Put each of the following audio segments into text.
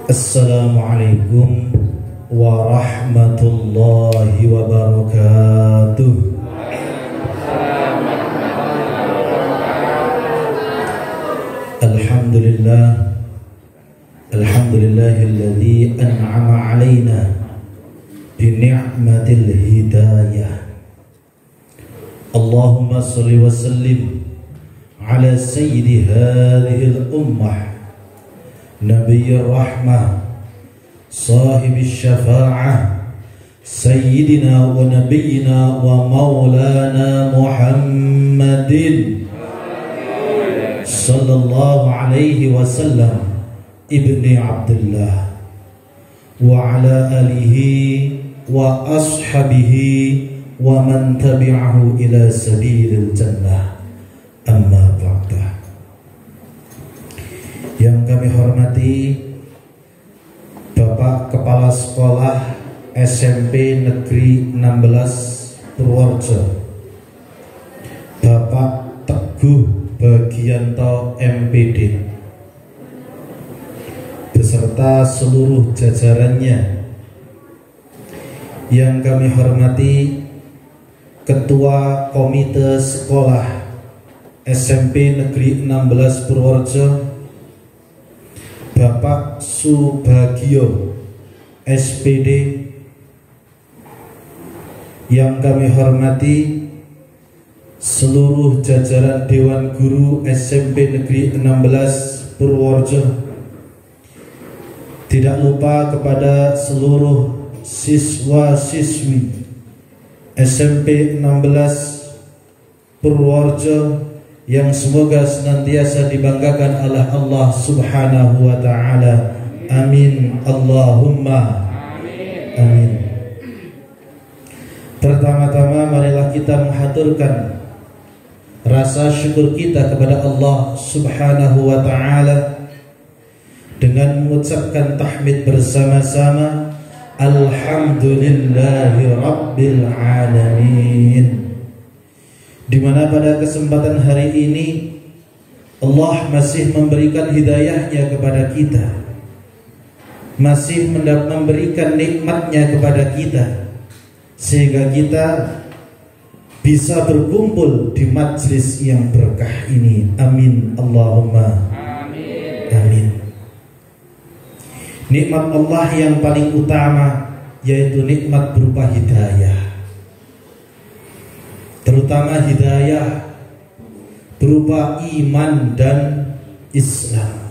Assalamualaikum warahmatullahi wabarakatuh. Alhamdulillahilladzi an'ama 'alaina bi ni'matil hidayah. Allahumma shalli wa sallim ala sayyidi hadhil ummah Nabiyyir rahmah Sahibis syafa'ah Sayyidina wa nabiyyina wa maulana Muhammadin Sallallahu alaihi wasallam Ibni Abdullah Wa ala alihi wa ashabihi Wa man tabi'ahu ila sabilil jannah. Amma ba'da. Yang kami hormati Bapak Kepala Sekolah SMP Negeri 16 Purworejo, Bapak Teguh Bagianto MPD, beserta seluruh jajarannya. Yang kami hormati Ketua Komite Sekolah SMP Negeri 16 Purworejo, Bapak Subagio SPD. Yang kami hormati seluruh jajaran Dewan Guru SMP Negeri 16 Purworejo. Tidak lupa kepada seluruh siswa-siswi SMP 16 Purworejo yang semoga senantiasa dibanggakan oleh Allah Subhanahu wa ta'ala. Amin Allahumma amin. Pertama-tama marilah kita menghaturkan rasa syukur kita kepada Allah Subhanahu wa ta'ala dengan mengucapkan tahmid bersama-sama, Alhamdulillahi Rabbil Alamin. Di mana pada kesempatan hari ini Allah masih memberikan hidayahnya kepada kita, masih memberikan nikmatnya kepada kita, sehingga kita bisa berkumpul di majlis yang berkah ini. Amin Allahumma amin. Nikmat Allah yang paling utama yaitu nikmat berupa hidayah, terutama hidayah berupa iman dan Islam.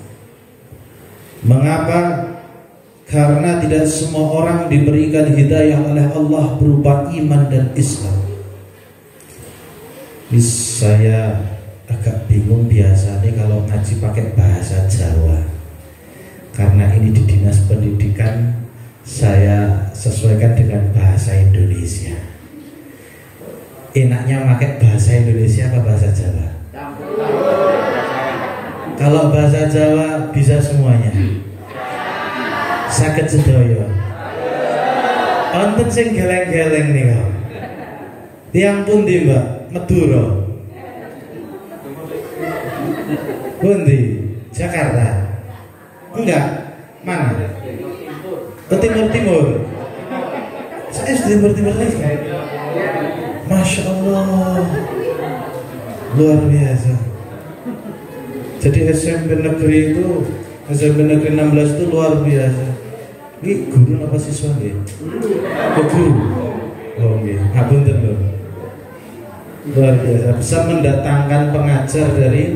Mengapa? Karena tidak semua orang diberikan hidayah oleh Allah berupa iman dan Islam. Saya agak bingung biasanya kalau ngaji pakai bahasa Jawa, karena ini di Dinas Pendidikan saya sesuaikan dengan bahasa Indonesia. Enaknya pakai bahasa Indonesia apa bahasa Jawa? Kalau bahasa Jawa bisa semuanya. Saged sedaya. Wonten sing geleng-geleng nika. Tiyang pundi, Mbak? Madura. Pundi? Jakarta. Enggak. Mana? Ke timur-timur. Saya sudah timur-timur lagi. Masya Allah, luar biasa. Jadi SMP negeri itu, SMP negeri 16 itu luar biasa. Ini guru apa siswa nih? Guru. Oh iya, ngapunten loh. Luar biasa, bisa mendatangkan pengajar dari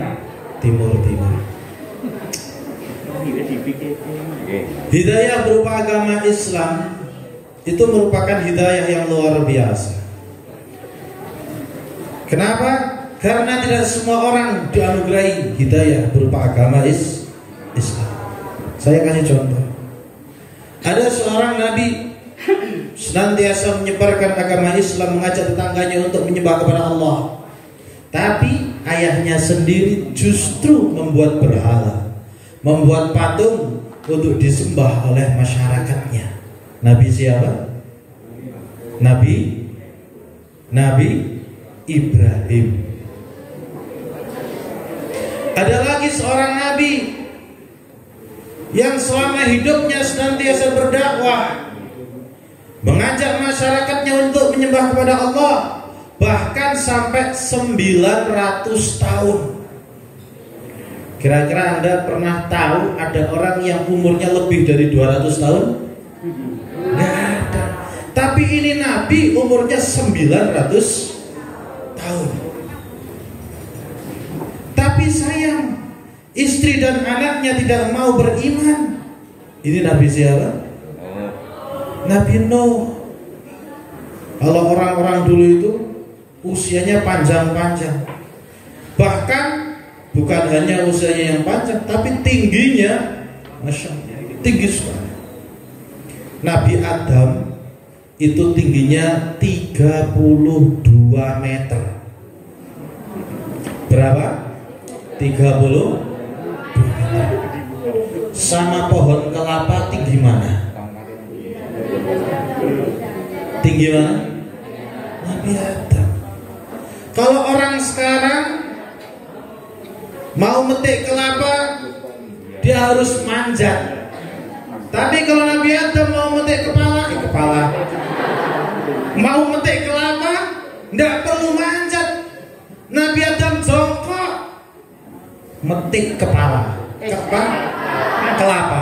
timur-timur. Hidayah berupa agama Islam itu merupakan hidayah yang luar biasa. Kenapa? Karena tidak semua orang dianugerahi hidayah berupa agama Islam. Saya kasih contoh. Ada seorang nabi senantiasa menyebarkan agama Islam, mengajak tetangganya untuk menyembah kepada Allah. Tapi ayahnya sendiri justru membuat berhala, membuat patung untuk disembah oleh masyarakatnya. Nabi siapa? Nabi Ibrahim. Ada lagi seorang nabi yang selama hidupnya senantiasa berdakwah, mengajak masyarakatnya untuk menyembah kepada Allah, bahkan sampai 900 tahun. Kira-kira Anda pernah tahu ada orang yang umurnya lebih dari 200 tahun? Nggak ada. Tapi ini Nabi umurnya 900 tahun. Tapi sayang, istri dan anaknya tidak mau beriman. Ini Nabi siapa? Nabi Nuh. Kalau orang-orang dulu itu usianya panjang-panjang. Bahkan bukan hanya usianya yang panjang, tapi tingginya, Masya Allah, tinggi sekali. Nabi Adam itu tingginya 32 meter. Berapa? 32 meter. Sama pohon kelapa tinggi mana? Tinggi mana? Nabi Adam. Kalau orang sekarang mau metik kelapa, dia harus manjat. Tapi kalau Nabi Adam mau metik kepala, mau metik kelapa, tidak perlu manjat. Nabi Adam jongkok, metik kepala, kelapa.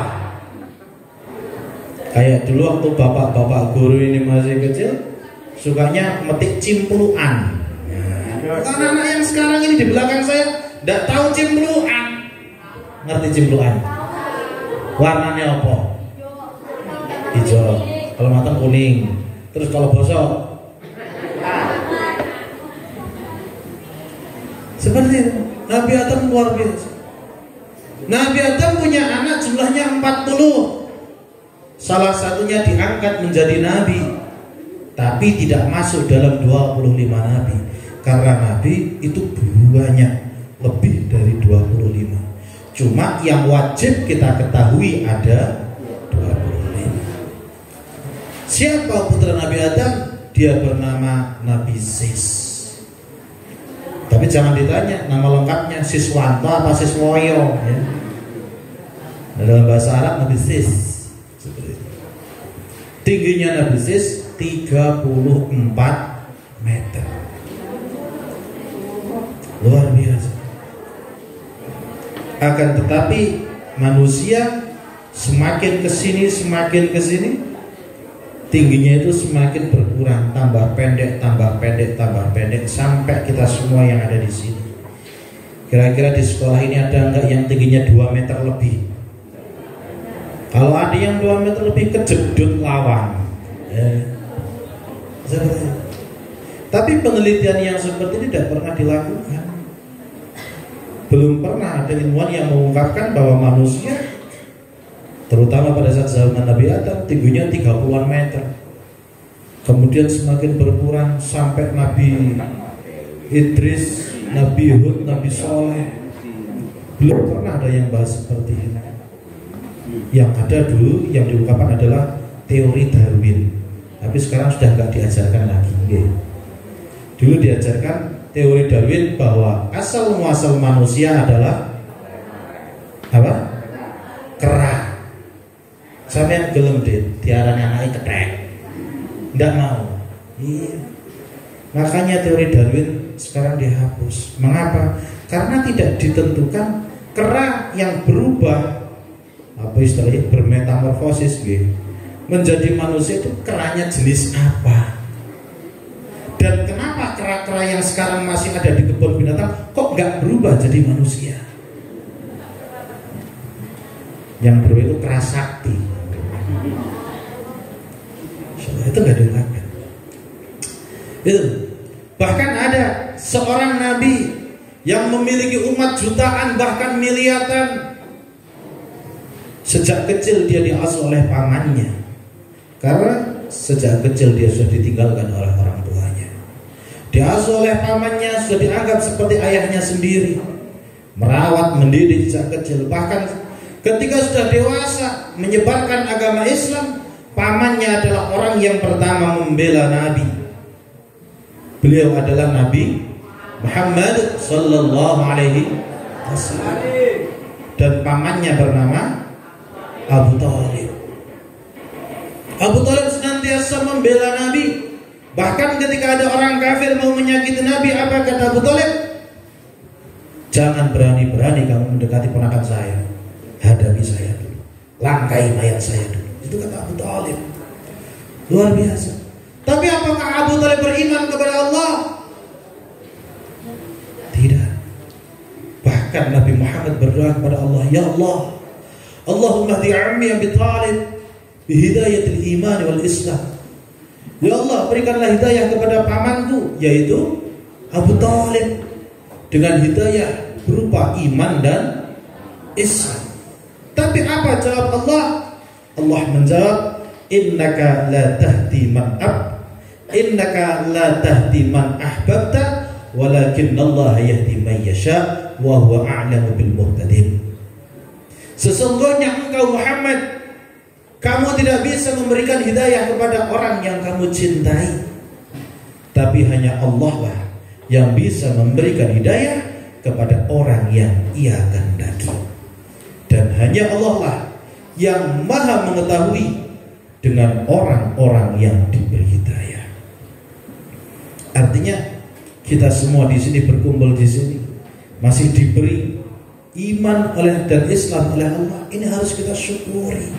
Kayak dulu waktu bapak-bapak guru ini masih kecil, sukanya metik cimpluan. Anak-anak yang sekarang ini di belakang saya tidak tahu cimpluan. Ngerti cimpluan? Warnanya apa? Hijau. Kalau matang kuning. Terus kalau bosok seperti itu. Nabi Adam luar biasa. Nabi Adam punya anak jumlahnya 40. Salah satunya diangkat menjadi nabi, tapi tidak masuk dalam 25 nabi. Karena nabi itu banyak, lebih dari 25. Cuma yang wajib kita ketahui ada 25. Siapa putra Nabi Adam? Dia bernama Nabi Sis. Tapi jangan ditanya nama lengkapnya Siswanto apa Siswoyo ya. Dalam bahasa Arab Nabi Sis. Tingginya Nabi Sis 34 meter. Luar biasa. Akan tetapi manusia semakin kesini tingginya itu semakin berkurang, tambah pendek sampai kita semua yang ada di sini. Kira-kira di sekolah ini ada enggak yang tingginya 2 meter lebih? Kalau ada yang 2 meter lebih, kejedut lawan ya. Tapi penelitian yang seperti ini tidak pernah dilakukan. Belum pernah ada ilmuwan yang mengungkapkan bahwa manusia, terutama pada saat zaman Nabi Adam, tingginya 30-an meter. Kemudian semakin berkurang sampai Nabi Idris, Nabi Hud, Nabi Soleh. Belum pernah ada yang bahas seperti ini. Yang ada dulu yang diungkapkan adalah teori Darwin. Tapi sekarang sudah nggak diajarkan lagi. Dulu diajarkan teori Darwin bahwa asal muasal manusia adalah apa? Kera. Sampai gelem deh, tiarane anake ketek. Nggak mau. Iya. Makanya teori Darwin sekarang dihapus. Mengapa? Karena tidak ditentukan kera yang berubah, apa istilahnya, bermetamorfosis gitu, menjadi manusia itu keranya jenis apa. Dan kenapa kera-kera yang sekarang masih ada di kebun binatang kok nggak berubah jadi manusia? Yang berubah itu kera sakti. Itu nggak dilakukan. Itu bahkan ada seorang nabi yang memiliki umat jutaan bahkan miliaran. Sejak kecil dia diasuh oleh pamannya. Karena sejak kecil dia sudah ditinggalkan oleh orang tuanya. Diasuh oleh pamannya, sudah dianggap seperti ayahnya sendiri. Merawat, mendidik sejak kecil. Bahkan ketika sudah dewasa menyebarkan agama Islam, pamannya adalah orang yang pertama membela Nabi. Beliau adalah Nabi Muhammad sallallahu alaihi wasallam. Dan pamannya bernama Abu Thalib. Abu Thalib senantiasa membela Nabi. Bahkan ketika ada orang kafir mau menyakiti Nabi, apa kata Abu Thalib? Jangan berani-berani kamu mendekati ponakan saya. Hadapi saya dulu. Langkai mayat saya dulu. Itu kata Abu Thalib. Luar biasa. Tapi apakah Abu Thalib beriman kepada Allah? Tidak. Bahkan Nabi Muhammad berdoa kepada Allah, ya Allah, Allahumma hdi ammi Abi Thalib bihidayatil iman wal Islam. Ya Allah, berikanlah hidayah kepada pamanku, yaitu Abu Thalib, dengan hidayah berupa iman dan Islam. Tapi apa jawab Allah? Allah menjawab, innaka la tahdi man ahbabta walakin Allah yahdi man yasha wa huwa a'lamu bil muhtadin. Sesungguhnya engkau Muhammad, kamu tidak bisa memberikan hidayah kepada orang yang kamu cintai, tapi hanya Allah lah yang bisa memberikan hidayah kepada orang yang Ia kehendaki. Dan hanya Allah lah yang maha mengetahui dengan orang-orang yang diberi hidayah. Artinya kita semua di sini berkumpul di sini masih diberi iman dan Islam oleh Allah. Ini harus kita syukuri.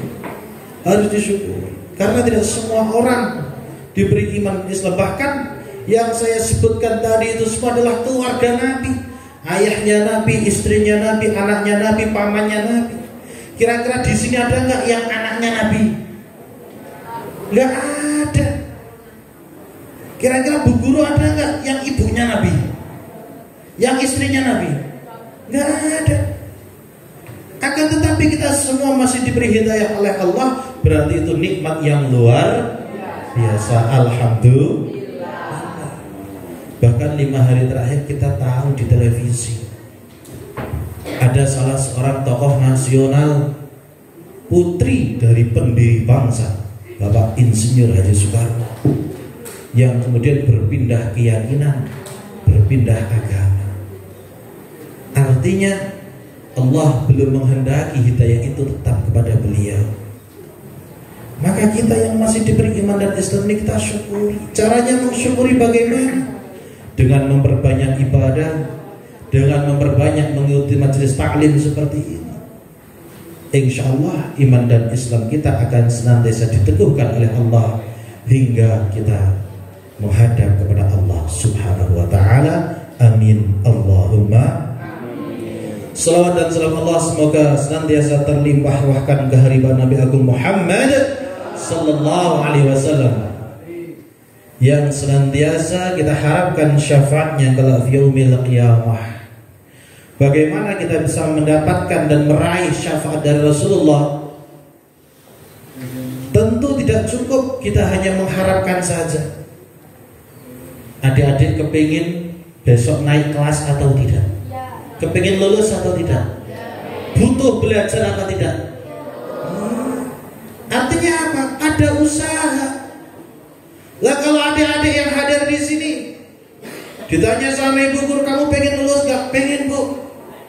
Harus disyukuri. Karena tidak semua orang diberi iman Islam. Bahkan yang saya sebutkan tadi itu semua adalah keluarga Nabi. Ayahnya Nabi, istrinya Nabi, anaknya Nabi, pamannya Nabi. Kira-kira di sini ada nggak yang anaknya Nabi? Nggak ada. Kira-kira Bu Guru ada nggak yang ibunya Nabi? Yang istrinya Nabi? Nggak ada. Akan tetapi kita semua masih diberi hidayah oleh Allah. Berarti itu nikmat yang luar biasa. Alhamdulillah. Bahkan 5 hari terakhir kita tahu di televisi ada salah seorang tokoh nasional, putri dari pendiri bangsa, Bapak Insinyur Haji Soekarno, yang kemudian berpindah keyakinan, berpindah agama. Artinya Allah belum menghendaki hidayah itu tetap kepada beliau. Maka kita yang masih diberi iman dan Islam ini kita syukuri. Caranya mensyukuri bagaimana? Dengan memperbanyak ibadah, dengan memperbanyak mengikuti majelis taklim seperti ini. Insya Allah iman dan Islam kita akan senantiasa diteguhkan oleh Allah hingga kita menghadap kepada Allah Subhanahu wa ta'ala. Amin. Allahumma. Salawat dan salam Allah semoga senantiasa terlimpah ruahkan kehadiran Nabi Agung Muhammad sallallahu alaihi wasallam, yang senantiasa kita harapkan syafaatnya kelak yaumil qiyamah. Bagaimana kita bisa mendapatkan dan meraih syafaat dari Rasulullah? Tentu tidak cukup kita hanya mengharapkan saja. Adik-adik kepingin besok naik kelas atau tidak? Kepingin lulus atau tidak? Butuh belajar atau tidak? Artinya apa? Ada usaha. Lah kalau adik-adik yang hadir di sini ditanya sama ibu guru, kamu pengen lulus gak? Pengen bu.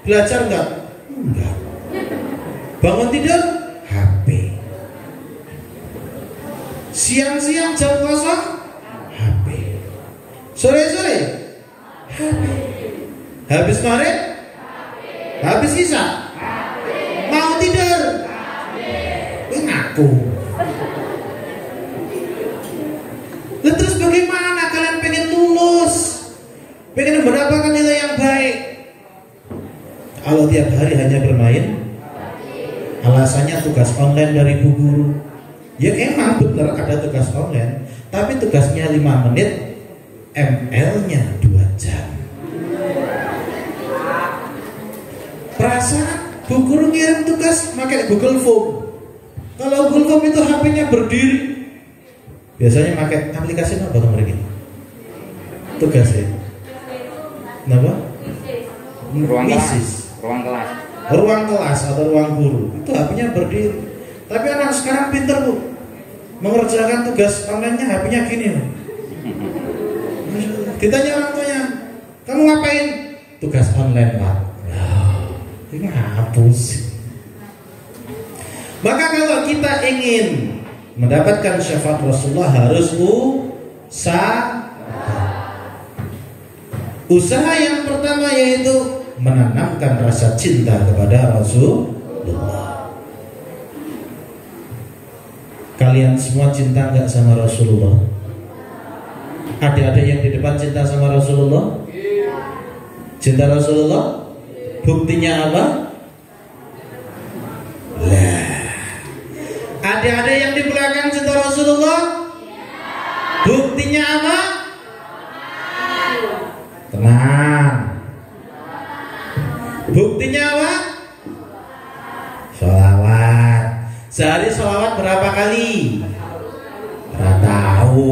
Belajar gak? Enggak. Bangun tidur? HP. Siang-siang jam kosong? HP. Sore-sore? HP. Habis maghrib? Habis isya? Mau tidur? Ngaku. Lalu terus bagaimana kalian pengen lulus, pengen mendapatkan nilai yang baik, kalau tiap hari hanya bermain? Alasannya tugas online dari Bu Guru. Ya emang benar ada tugas online, tapi tugasnya 5 menit, ML-nya 2 jam. Perasaan Bu Guru ngirim tugas pakai Google Form. Kalau Google Form itu HP-nya berdiri. Biasanya pakai aplikasi apa mereka? Tugasnya. Kenapa? Ruang kelas. Ruang kelas atau ruang guru. Itu HP-nya berdiri. Tapi anak sekarang pinter bu, mengerjakan tugas online-nya HP-nya gini. Ditanya orang tuanya, kamu ngapain? Tugas online pak. Ini hapus. Maka kalau kita ingin mendapatkan syafaat Rasulullah harus usaha yang pertama yaitu menanamkan rasa cinta kepada Rasulullah. Kalian semua cinta nggak sama Rasulullah? Ada yang di depan cinta sama Rasulullah? Cinta Rasulullah? Buktinya apa? Lah, ada yang di belakang cinta Rasulullah? Buktinya apa? Tenang. Buktinya apa? Sholawat. Sehari sholawat berapa kali? Nggak tahu.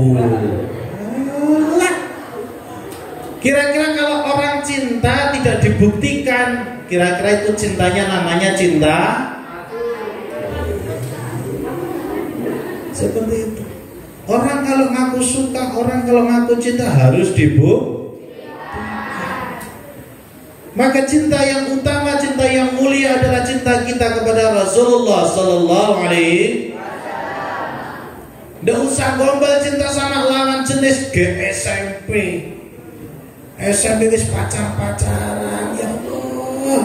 Kira-kira kalau orang cinta tidak dibuktikan, kira-kira itu cintanya namanya cinta? Seperti itu. Orang kalau ngaku suka, orang kalau ngaku cinta harus dibuktikan. Maka cinta yang utama, cinta yang mulia adalah cinta kita kepada Rasulullah Sallallahu Alaihi Wasallam. Nggak usah gombal cinta sama lawan jenis SMP. SMP wis pacaran, ya Allah.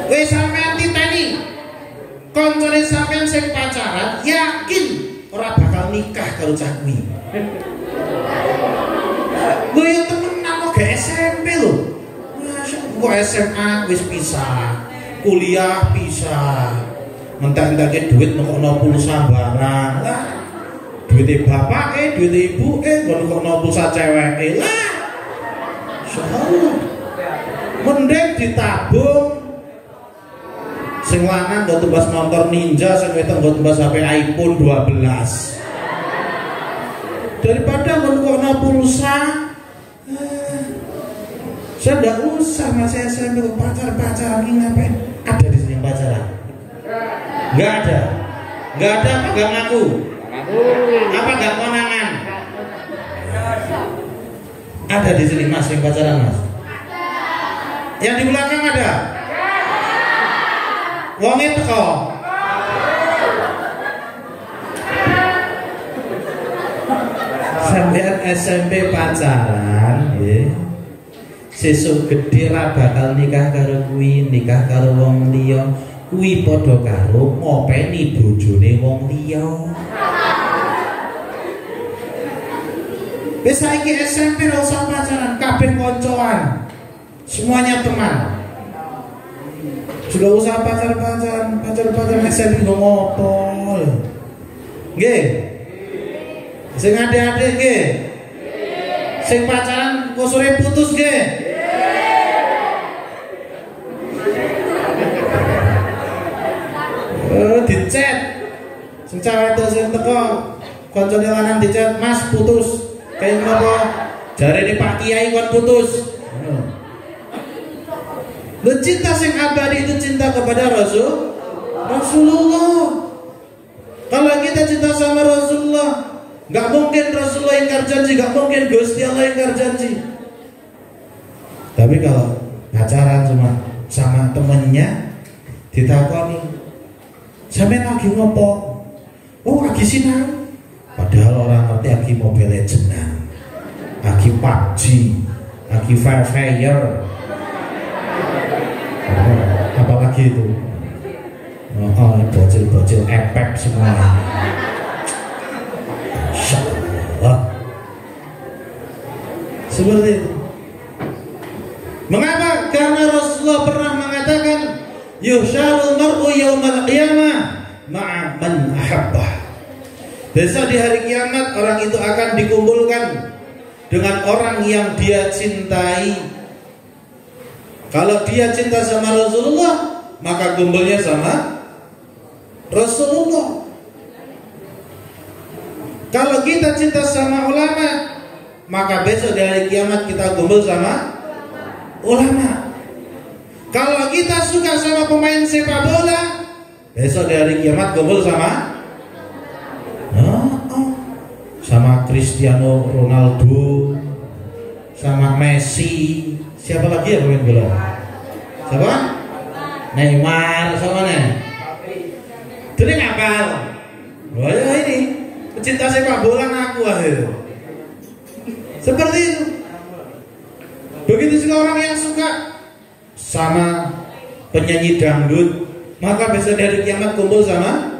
Wis sampean titeni koncone sampean sing pacaran, yakin ora bakal nikah karo cah kuwi. Gue yang temen mau ke SMP loh. Gue SMA wis pisah, kuliah pisah, mentak-mentak duit nukokno pulsa barang lah, duit bapak duit ibu gue nukokno pulsa cewek lah. Insyaallah mending ditabung. Sing lanang nggo tumbas motor Ninja, sing wedok nggo tumbas HP iPhone 12. Daripada nukokno pulsa. Saya tidak usah masih SMP pacaran ini ngapain? Ada di sini pacaran? Nggak ada. Nggak ada apa nggak ngaku? Apa nggak konangan? Ada di sini mas yang pacaran mas? Yang di belakang ada? Wongnya teko. Sampean SMP pacaran, ya. Sesuk gede ra bakal nikah karo kuwi, nikah karo wong liya, kuwi padha karo ngopeni bojone wong liya. Wis saiki SMP ora usah pacaran, kabeh koncoan. Semuanya teman. Sudah usah pacaran SMP ngopo. Nggih. Sing ade-ade nggih. Sing pacaran kok sore putus nggih. Dicet. Sing cewek itu sing teko koncone lanang dicet, "Mas putus." Kayak ngopo? Jarene Pak Kiai kon putus. Lho cinta sing abadi itu cinta kepada Rasulullah. Kalau kita cinta sama Rasulullah, nggak mungkin Rasulullah ingkar janji, nggak mungkin Gusti Allah ingkar janji. Tapi kalau pacaran sama temennya, ditakoni, sampean lagi ngopo? Oh lagi sinau. Padahal orang ngerti lagi Mobile Legends, lagi PUBG, lagi Free Fire, apalagi itu. Oh, bocil-bocil epek semuanya. Seperti itu. Mengapa? Karena Rasulullah pernah mengatakan, yuhsyarul mar'u yaumal qiyamah ma'a man ahabbah. Besok di hari kiamat orang itu akan dikumpulkan dengan orang yang dia cintai. Kalau dia cinta sama Rasulullah, maka kumpulnya sama Rasulullah. Kalau kita cinta sama ulama, maka besok di hari kiamat kita kumpul sama ulama. Kalau kita suka sama pemain sepak bola, besok di hari kiamat kumpul sama sama Cristiano Ronaldo, sama Messi. Siapa lagi yang pemain bola? Siapa? Neymar sama nih. Jadi ngapal. Oh ya ini pecinta sepak bola ngaku akhir. Seperti itu. Begitu juga orang yang suka sama penyanyi dangdut, maka besok dari kiamat kumpul sama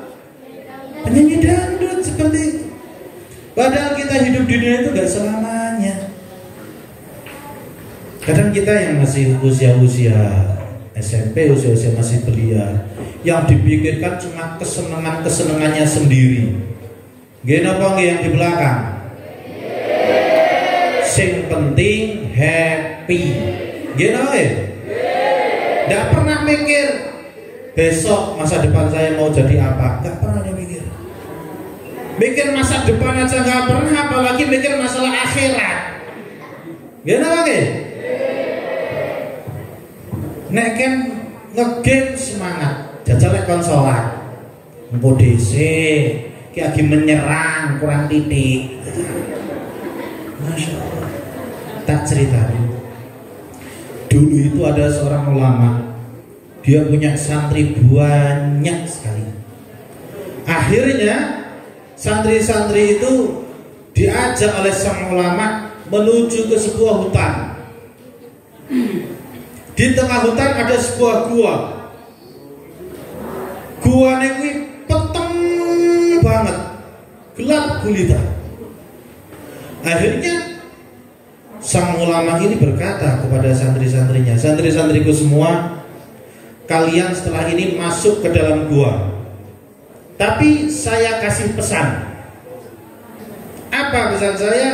penyanyi dangdut seperti itu. Padahal kita hidup di dunia itu gak selamanya. Kadang kita yang masih usia-usia SMP, usia-usia masih belia, yang dipikirkan cuma kesenangannya sendiri. Gini apa yang di belakang? Sing penting happy. Gini apa? Gak pernah mikir besok masa depan saya mau jadi apa. Gak pernah dia mikir. Mikir masa depan aja gak pernah, apalagi mikir masalah akhirat. Gini apa? Nek kan ngegame semangat, jajal lek kon salat. Engko dhisik ki lagi menyerang kurang titik. Masya Allah. Tak ceritain. Dulu itu ada seorang ulama, dia punya santri banyak sekali. Akhirnya santri-santri itu diajak oleh sang ulama menuju ke sebuah hutan. Di tengah hutan ada sebuah gua. Gua ini peteng banget, gelap gulita. Akhirnya sang ulama ini berkata kepada santri-santrinya, santri-santriku semua, kalian setelah ini masuk ke dalam gua. Tapi saya kasih pesan. Apa pesan saya?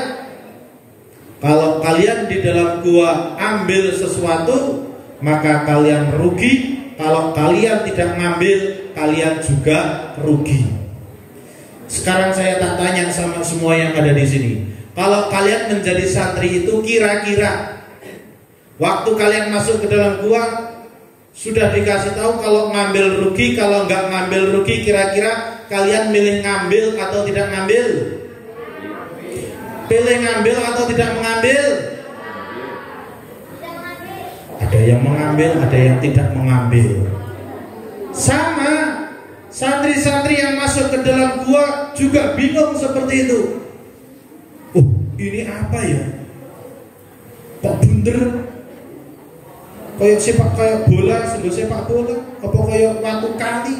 Kalau kalian di dalam gua ambil sesuatu, maka kalian rugi. Kalau kalian tidak ngambil, kalian juga rugi. Sekarang saya tak tanya sama semua yang ada di sini. Kalau kalian menjadi santri itu, kira-kira waktu kalian masuk ke dalam gua sudah dikasih tahu kalau ngambil rugi, kalau nggak ngambil rugi, kira-kira kalian milih ngambil atau tidak ngambil? Pilih ngambil atau tidak mengambil? Ada yang mengambil, ada yang tidak mengambil. Sama santri-santri yang masuk ke dalam gua juga bingung seperti itu. Oh, ini apa ya? Kok bunder? Kayak bola, sebuah sepak bola, apa kayak waktu kali?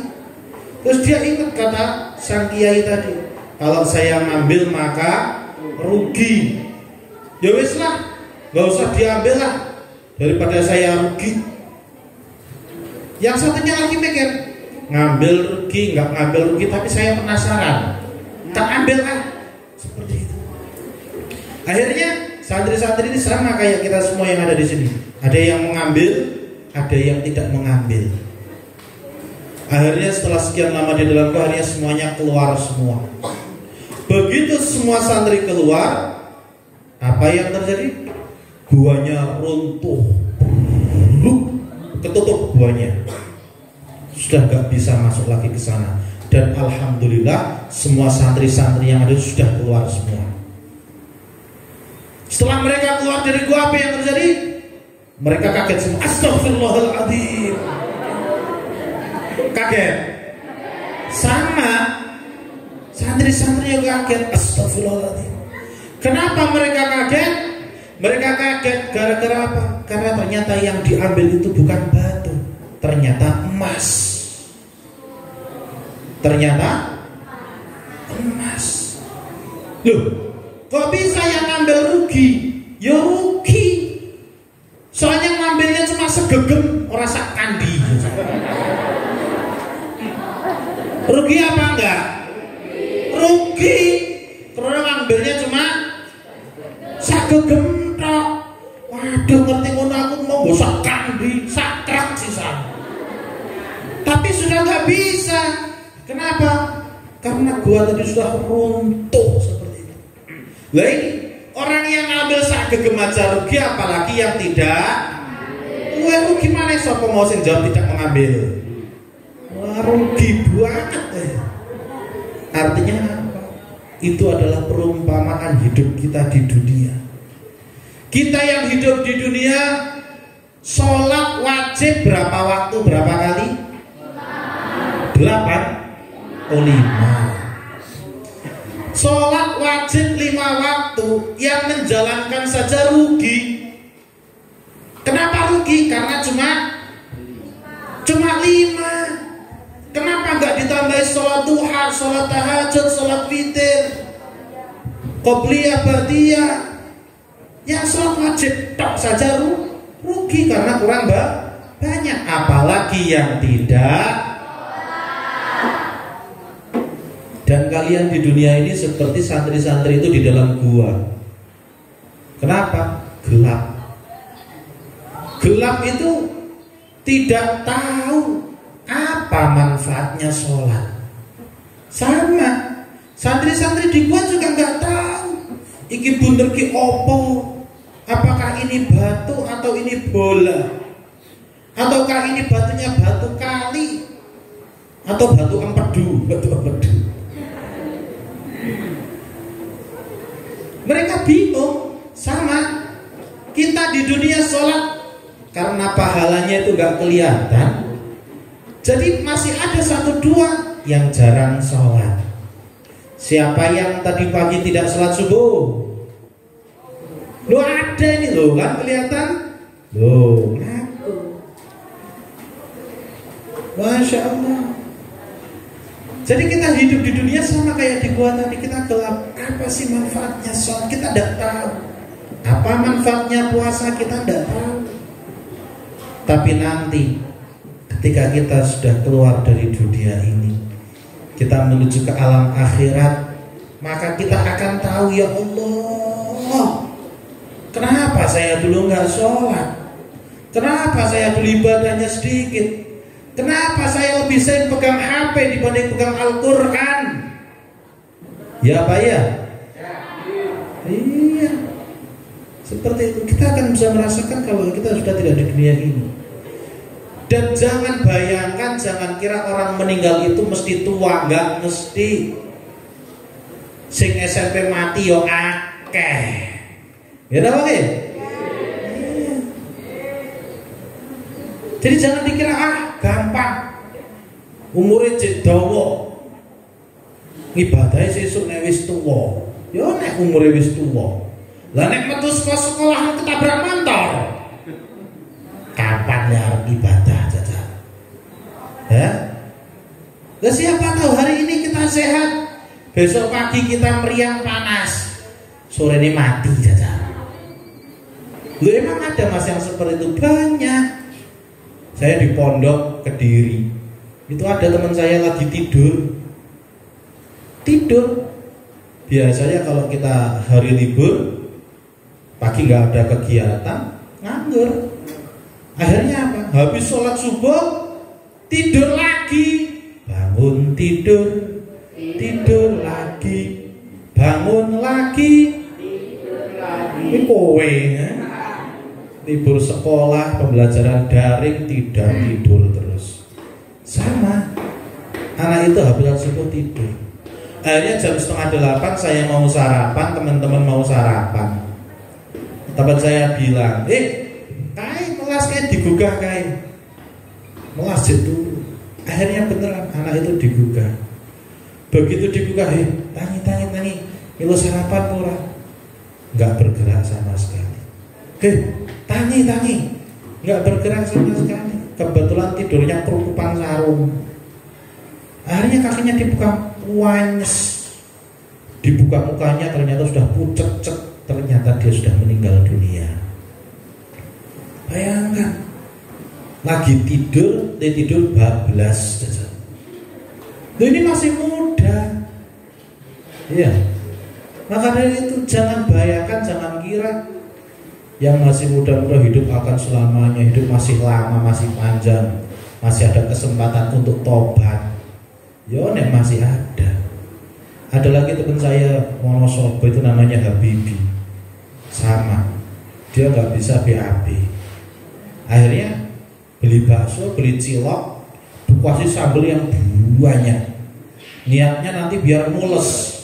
Terus dia ingat kata sang kiai tadi, kalau saya ngambil maka rugi. Ya wis lah, nggak usah diambil lah, daripada saya rugi. Yang satunya lagi mikir, ngambil rugi, nggak ngambil rugi, tapi saya penasaran, tak ambil lah. Seperti itu. Akhirnya santri-santri ini sama kayak kita semua yang ada di sini. Ada yang mengambil, ada yang tidak mengambil. Akhirnya setelah sekian lama di dalam gua, akhirnya semuanya keluar semua. Begitu semua santri keluar, apa yang terjadi? Guanya runtuh, ketutup guanya, sudah gak bisa masuk lagi ke sana. Dan alhamdulillah semua santri-santri yang ada sudah keluar semua. Setelah mereka keluar dari gua, apa yang terjadi? Mereka kaget semua. Astagfirullahaladzim. Kaget. Sama santri-santri yang kaget. Astagfirullahaladzim. Kenapa mereka kaget? Mereka kaget gara-gara apa? Karena ternyata yang diambil itu bukan batu, ternyata emas. Ternyata emas. Loh, kok bisa yang ngambil rugi? Ya rugi. Soalnya ngambilnya cuma segegem, orang sak kandi. Rugi apa enggak? Rugi. Karena ngambilnya cuma sagegem tok. Waduh, ngerti ngono aku mau sak kandi, sak truk sisan. Tapi sudah enggak bisa. Kenapa? Karena gua tadi sudah runtuh seperti itu. Lah ini orang yang ngambil sak gegem aja rugi, apalagi yang tidak. Gue rugi mana? Siapa mau sing jawab tidak mengambil? Wah, rugi banget. Artinya apa? Itu adalah perumpamaan hidup kita di dunia. Kita yang hidup di dunia Sholat wajib berapa waktu, berapa kali? 8 oh 5. Sholat wajib 5 waktu, yang menjalankan saja rugi. Kenapa rugi? Karena cuma 5. Kenapa nggak ditambahi sholat duha, sholat tahajud, sholat witir, qobliyah, ba'diyah? Yang sholat wajib tok saja rugi karena kurang banyak. Apalagi yang tidak. Dan kalian di dunia ini seperti santri-santri itu di dalam gua. Kenapa? Gelap. Gelap itu tidak tahu apa manfaatnya sholat. Sama santri-santri di gua juga nggak tahu. Iki bunder ki opo? Apakah ini batu atau ini bola? Ataukah ini batunya batu kali atau batu empedu? Mereka bingung. Sama kita di dunia sholat, karena pahalanya itu gak kelihatan, jadi masih ada 1-2 yang jarang sholat. Siapa yang tadi pagi tidak sholat subuh? Loh ada ini loh, kan kelihatan? Loh ngaku. Masya Allah. Jadi kita hidup di dunia sama kayak di gua tadi, kita gelap. Apa sih manfaatnya sholat? Kita tidak tahu. Apa manfaatnya puasa? Kita tidak tahu. Tapi nanti ketika kita sudah keluar dari dunia ini, kita menuju ke alam akhirat, maka kita akan tahu, ya Allah, kenapa saya dulu nggak sholat? Kenapa saya dulu ibadahnya sedikit? Kenapa saya lebih sering pegang HP dibanding pegang Al-Quran? Ya Pak ya? Iya. Seperti itu. Kita akan bisa merasakan kalau kita sudah tidak di dunia ini. Dan jangan bayangkan, jangan kira orang meninggal itu mesti tua. Enggak mesti. Sing SMP mati yo akeh. Ya tak Pak? Jadi jangan dikira gampang. Umure cek dawa. Ibadahe sesuk nek wis tuwa. Ya nek umure wis tuwa. Lah nek metu saka sekolah ketabrak motor. Kapan ya ibadah jajan? Ya? Lah siapa tahu hari ini kita sehat, besok pagi kita meriang panas, sore ini mati jajan. Lu emang ada mas yang seperti itu? Banyak. Saya di pondok Kediri, itu ada teman saya lagi tidur. Biasanya kalau kita hari libur, pagi nggak ada kegiatan, nganggur. Akhirnya apa? Habis sholat subuh, tidur lagi. Bangun tidur lagi, bangun lagi, ini kowe libur sekolah, pembelajaran daring, tidak tidur terus. Sama, anak itu habis subuh tidur. Akhirnya jam 7:30 saya mau sarapan, teman-teman mau sarapan. Teman saya bilang, kai melas kayak digugah kai, melas itu. Akhirnya beneran anak itu digugah. Begitu digugah, tangi, milo sarapan pura, nggak bergerak sama sekali. Tangi, nggak bergerak sama sekali. Kebetulan tidurnya kerukupan sarung. Akhirnya kakinya dibuka, wanyes. Dibuka mukanya, ternyata sudah pucet. Ternyata dia sudah meninggal dunia. Bayangkan, lagi tidur bablas. Ini masih muda. Iya. Maka dari itu jangan bayangkan, jangan kira yang masih muda-muda hidup akan selamanya. Hidup masih lama, masih panjang, masih ada kesempatan untuk tobat. Nek masih ada. Ada lagi teman saya Wonosobo, itu namanya Habibi. Sama, dia nggak bisa BAB. Akhirnya beli bakso, beli cilok, dikasih sambal yang banyak. Niatnya nanti biar mules.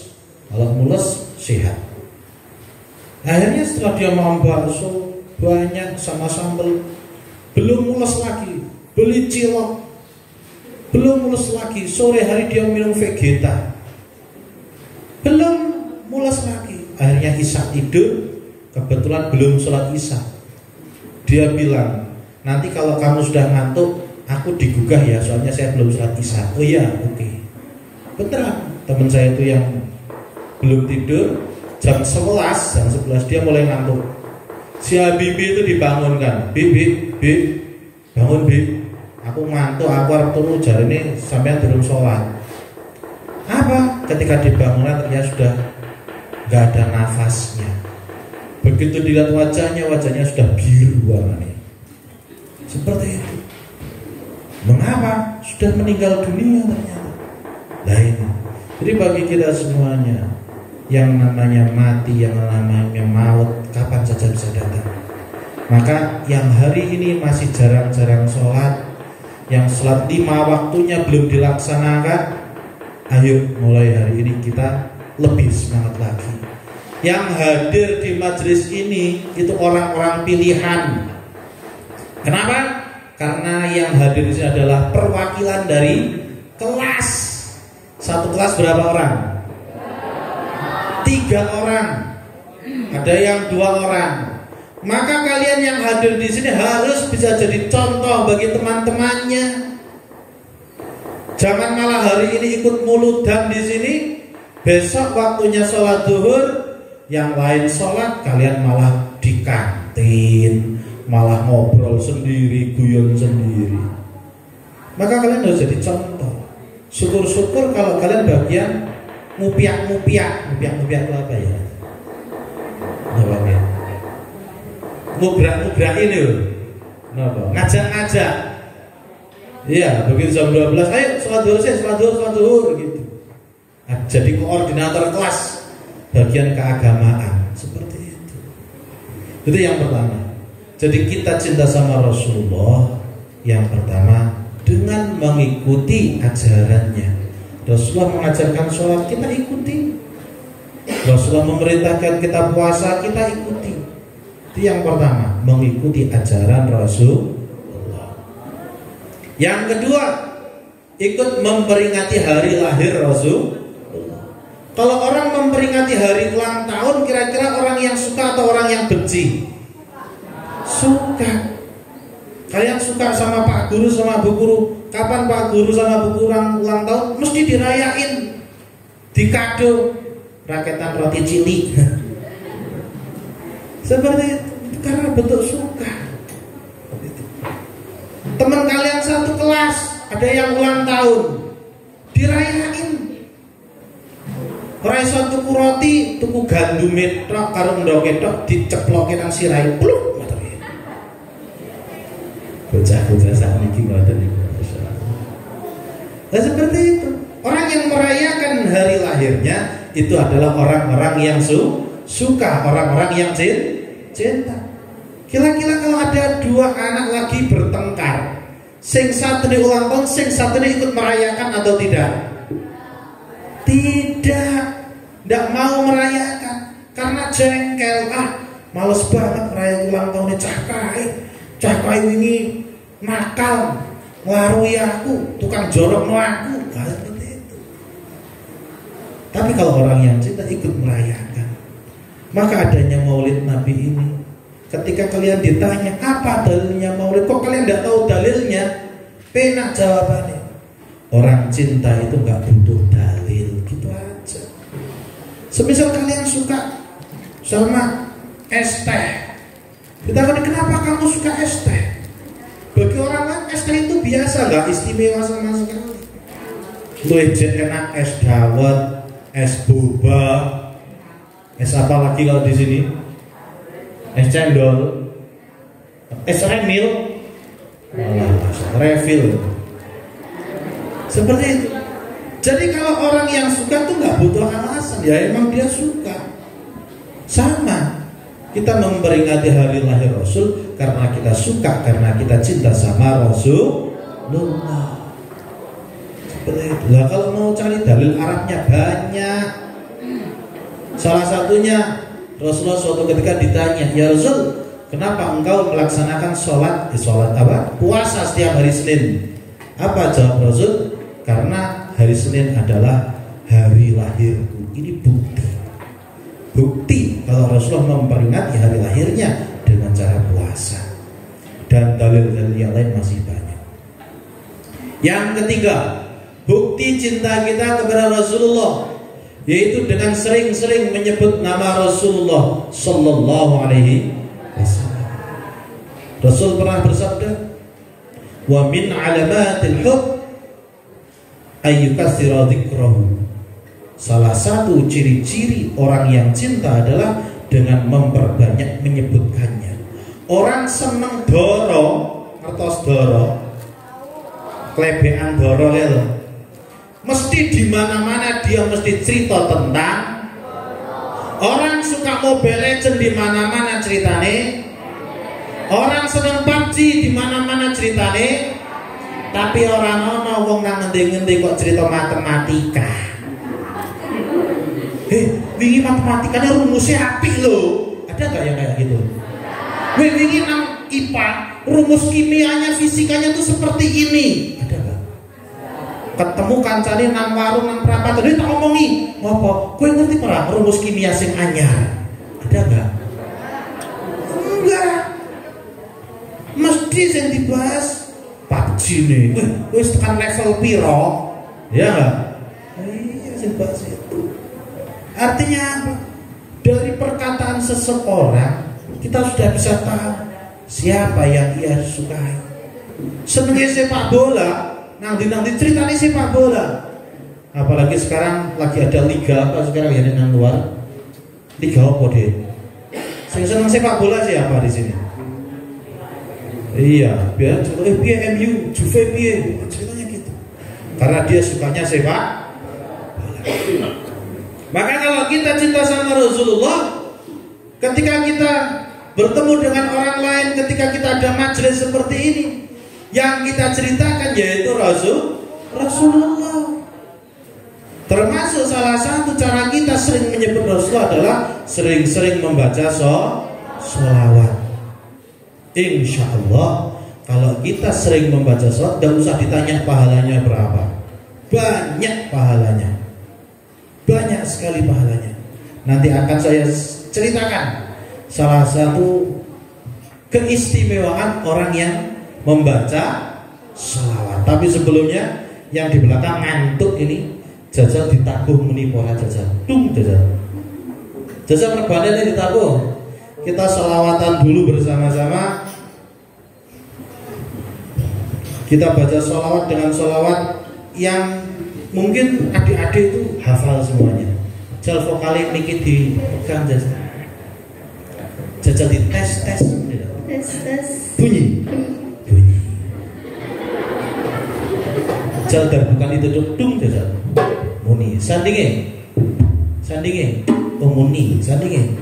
Kalau mules sehat. Akhirnya setelah dia makan bakso banyak sama sambal, belum mules lagi, beli cilok, belum mules lagi, sore hari dia minum Vegeta, belum mules lagi. Akhirnya Isya tidur, kebetulan belum sholat Isya. Dia bilang, nanti kalau kamu sudah ngantuk, aku digugah ya, soalnya saya belum sholat Isya. Oh iya, oke. Beneran, teman saya itu yang belum tidur, jam 11 dia mulai ngantuk. Si Habibie itu dibangunkan, Bibi, bangun Bi, aku ngantuk, aku harus tunggu jari ini sampai belum sholat. Apa? Ketika dibangunan ternyata sudah nggak ada nafasnya. Begitu dilihat wajahnya sudah biru warnanya. Seperti itu. Mengapa? Sudah meninggal dunia ternyata. Nah ini. Jadi bagi kita semuanya, yang namanya mati, yang namanya maut, kapan saja bisa datang. Maka yang hari ini masih jarang-jarang sholat, yang sholat 5 waktunya belum dilaksanakan, ayo mulai hari ini kita lebih semangat lagi. Yang hadir di majelis ini itu orang-orang pilihan. Kenapa? Karena yang hadir di sini adalah perwakilan dari kelas. Satu kelas berapa orang? 3 orang. Ada yang 2 orang. Maka kalian yang hadir di sini harus bisa jadi contoh bagi teman-temannya. Jangan malah hari ini ikut muludan di sini, besok waktunya sholat zuhur, yang lain sholat, kalian malah di kantin, malah ngobrol sendiri, guyon sendiri. Maka kalian harus jadi contoh. Syukur-syukur kalau kalian bagian mupiak itu apa ya? Mubrak ini loh. Ngajak-ngajak. Iya, begitu jam 12, ayo sholat zuhur gitu. Nah, jadi koordinator kelas bagian keagamaan seperti itu. Itu yang pertama. Jadi kita cinta sama Rasulullah yang pertama dengan mengikuti ajarannya. Rasulullah mengajarkan sholat, kita ikuti. Rasulullah memerintahkan kita puasa, kita ikuti. Itu yang pertama, mengikuti ajaran Rasulullah. Yang kedua, ikut memperingati hari lahir Rasulullah. Kalau orang memperingati hari ulang tahun, kira-kira orang yang suka atau orang yang benci? Suka. Kalian suka sama Pak Guru sama Bu Guru? Kapan Pak Guru sama Bu Guru ulang tahun? Mesti dirayain, dikado raketan roti cilik. Seperti itu, karena bentuk suka. Teman kalian satu kelas ada yang ulang tahun, dirayain. Ora iso tuku roti, tuku gandum tok karo ndoke tok diceploke nang sirahe pluk ngoten iki. Bocah-bocah sakniki ngoten niku. Nah seperti itu. Orang yang merayakan hari lahirnya itu adalah orang-orang yang suka, orang-orang yang cinta. Kira-kira kalau ada 2 anak lagi bertengkar, sing satu ini ulang tahun, sing satu ini ikut merayakan atau tidak? Tidak mau merayakan karena jengkel. Males banget merayakan ulang tahunnya Cakai ini nakal, ngelarui aku, tukang jorok aku. Seperti itu. Tapi kalau orang yang cinta ikut merayakan, maka adanya Maulid Nabi ini. Ketika kalian ditanya apa dalilnya Maulid, kok kalian tidak tahu dalilnya? Penak jawabannya. Orang cinta itu nggak butuh dalil, gitu aja. Semisal kalian suka sama es teh, ditanya kenapa kamu suka es teh? Bagi orang lain es teh itu biasa, nggak istimewa sama sekali. Luwih enak es dawet, es boba, es apa lagi kalau di sini? Es cendol, es remil, refill. Seperti itu. Jadi kalau orang yang suka tuh nggak butuh alasan, ya emang dia suka. Sama, kita memperingati hari lahir Rasul karena kita suka, karena kita cinta sama Rasulullah. Seperti itu. Lah kalau mau cari dalil Arabnya banyak. Salah satunya Rasulullah suatu ketika ditanya, ya Rasul, kenapa engkau melaksanakan puasa setiap hari Senin? Apa jawab Rasul? Karena hari Senin adalah hari lahirku. Ini bukti kalau Rasulullah memperingati hari lahirnya dengan cara puasa. Dan dalil-dalil yang lain masih banyak. Yang ketiga, bukti cinta kita kepada Rasulullah, yaitu dengan sering-sering menyebut nama Rasulullah Sallallahu Alaihi Wasallam. Rasul pernah bersabda, wa min alamatil hub ayyukatsira dzikrahu. Salah satu ciri-ciri orang yang cinta adalah dengan memperbanyak menyebutkannya. Orang seneng doro, ngertos doro, klebekan doro lho. Mesti di mana-mana dia mesti cerita tentang. Orang suka Mobile Legends di mana-mana ceritane. Orang seneng PUBG di mana-mana ceritane. Tapi orang ono wong nang ngendi-ngendi kok cerita matematika. Wingi matematikanya rumusnya apik lho. Ada nggak yang kayak gitu? Wingi nang IPA rumus kimianya fisikanya tuh seperti ini. Ada nggak? Ketemu kancane nang warung nang perapatan dia tak omongi ngopo? Kowe ngerti ora rumus kimia sing anyar? Ada nggak? Enggak. Mesti yang dibahas PUBG nih. Wis tekan level piro? Ya enggak? Iya sing bahas itu. Artinya apa? Dari perkataan seseorang kita sudah bisa tahu siapa yang ia sukai. Senengnya sepak bola, nanti ceritanya sepak bola. Apalagi sekarang lagi ada liga apa sekarang ya nang luar? Liga apa deh? Yang seneng sepak bola siapa di sini? Iya, biar biar MU, Juve piye, ceritanya gitu. Karena dia sukanya sepak bola. Maka kalau kita cinta sama Rasulullah, ketika kita bertemu dengan orang lain, ketika kita ada majelis seperti ini, yang kita ceritakan yaitu Rasulullah. Termasuk salah satu cara kita sering menyebut Rasulullah adalah sering-sering membaca sholawat. Insya Allah, kalau kita sering membaca sholawat, tidak usah ditanya pahalanya berapa. Banyak pahalanya. Banyak sekali pahalanya. Nanti akan saya ceritakan salah satu keistimewaan orang yang membaca sholawat. Tapi sebelumnya yang di belakang ngantuk ini, jajal ditabuh muni pora jajal. Jajal. Jajal merbadannya ditabuh. Kita sholawatan dulu bersama-sama. Kita baca sholawat dengan sholawat yang mungkin adik-adik itu hafal semuanya. Jal vokalnya mikir di pegang jajal di tes bunyi jal dan bukan itu dung jajal muni sandinge muni sandinge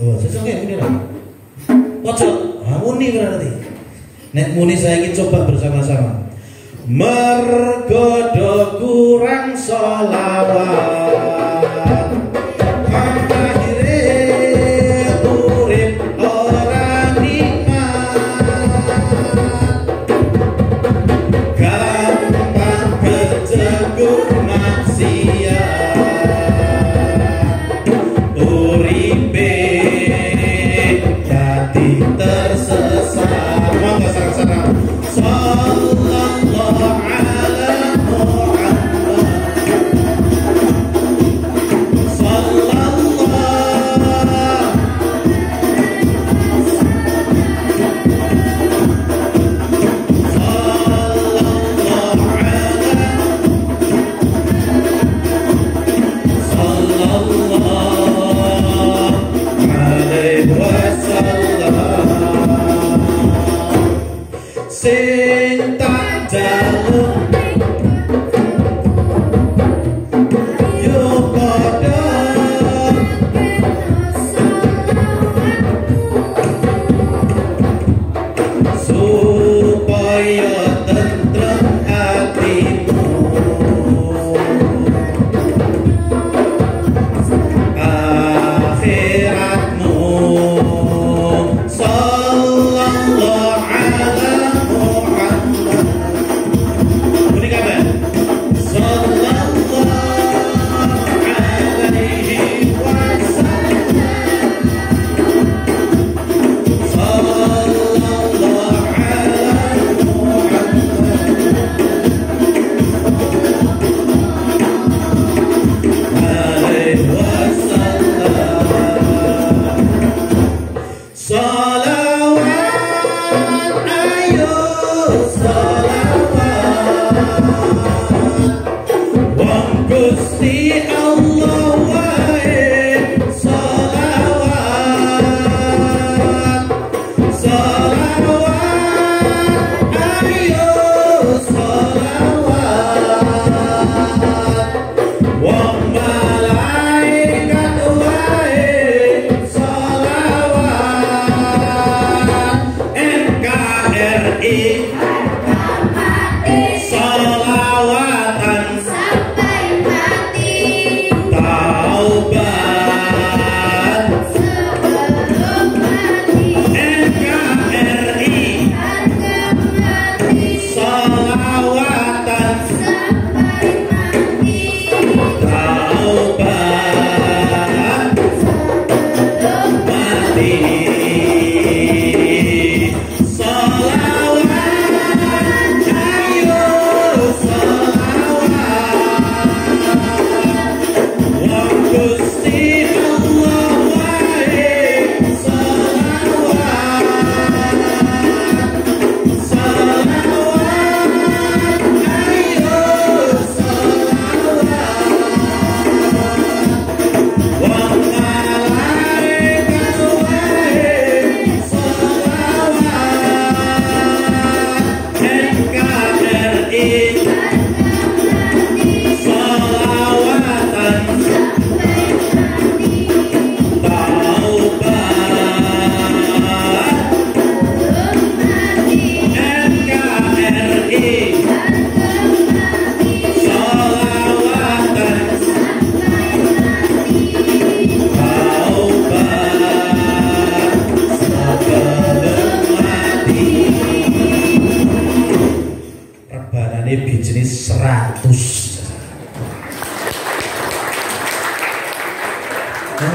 jajal kayak gini lah pojok muni berarti nek muni saya ingin coba bersama-sama. Mergodo kurang sholawat mengakhiri urip orang nikmat gampang kecegur maksiat uripe dadi tersesat monggo sareng-sareng sallallahu ala Muhammad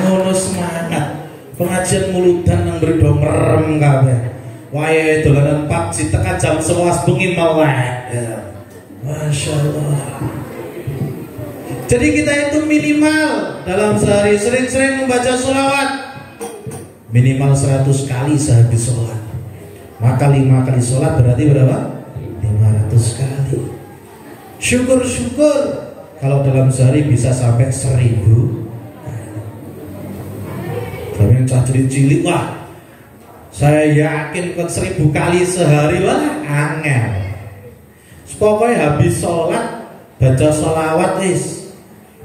ngono semangat. Pengajian muludan nang mrido merem kabeh. Wae dolanan PUBG tekan jam 11 bengi melek. Ya. Masya Allah. Jadi kita itu minimal dalam sehari sering-sering membaca sholawat minimal 100 kali sehabis sholat. Maka 5 kali sholat berarti berapa? 500 kali. Syukur-syukur kalau dalam sehari bisa sampai 1000. Tapi yang cilik-cilik wah, saya yakin kan 1000 kali sehari wah angel. Pokoknya habis sholat baca sholawat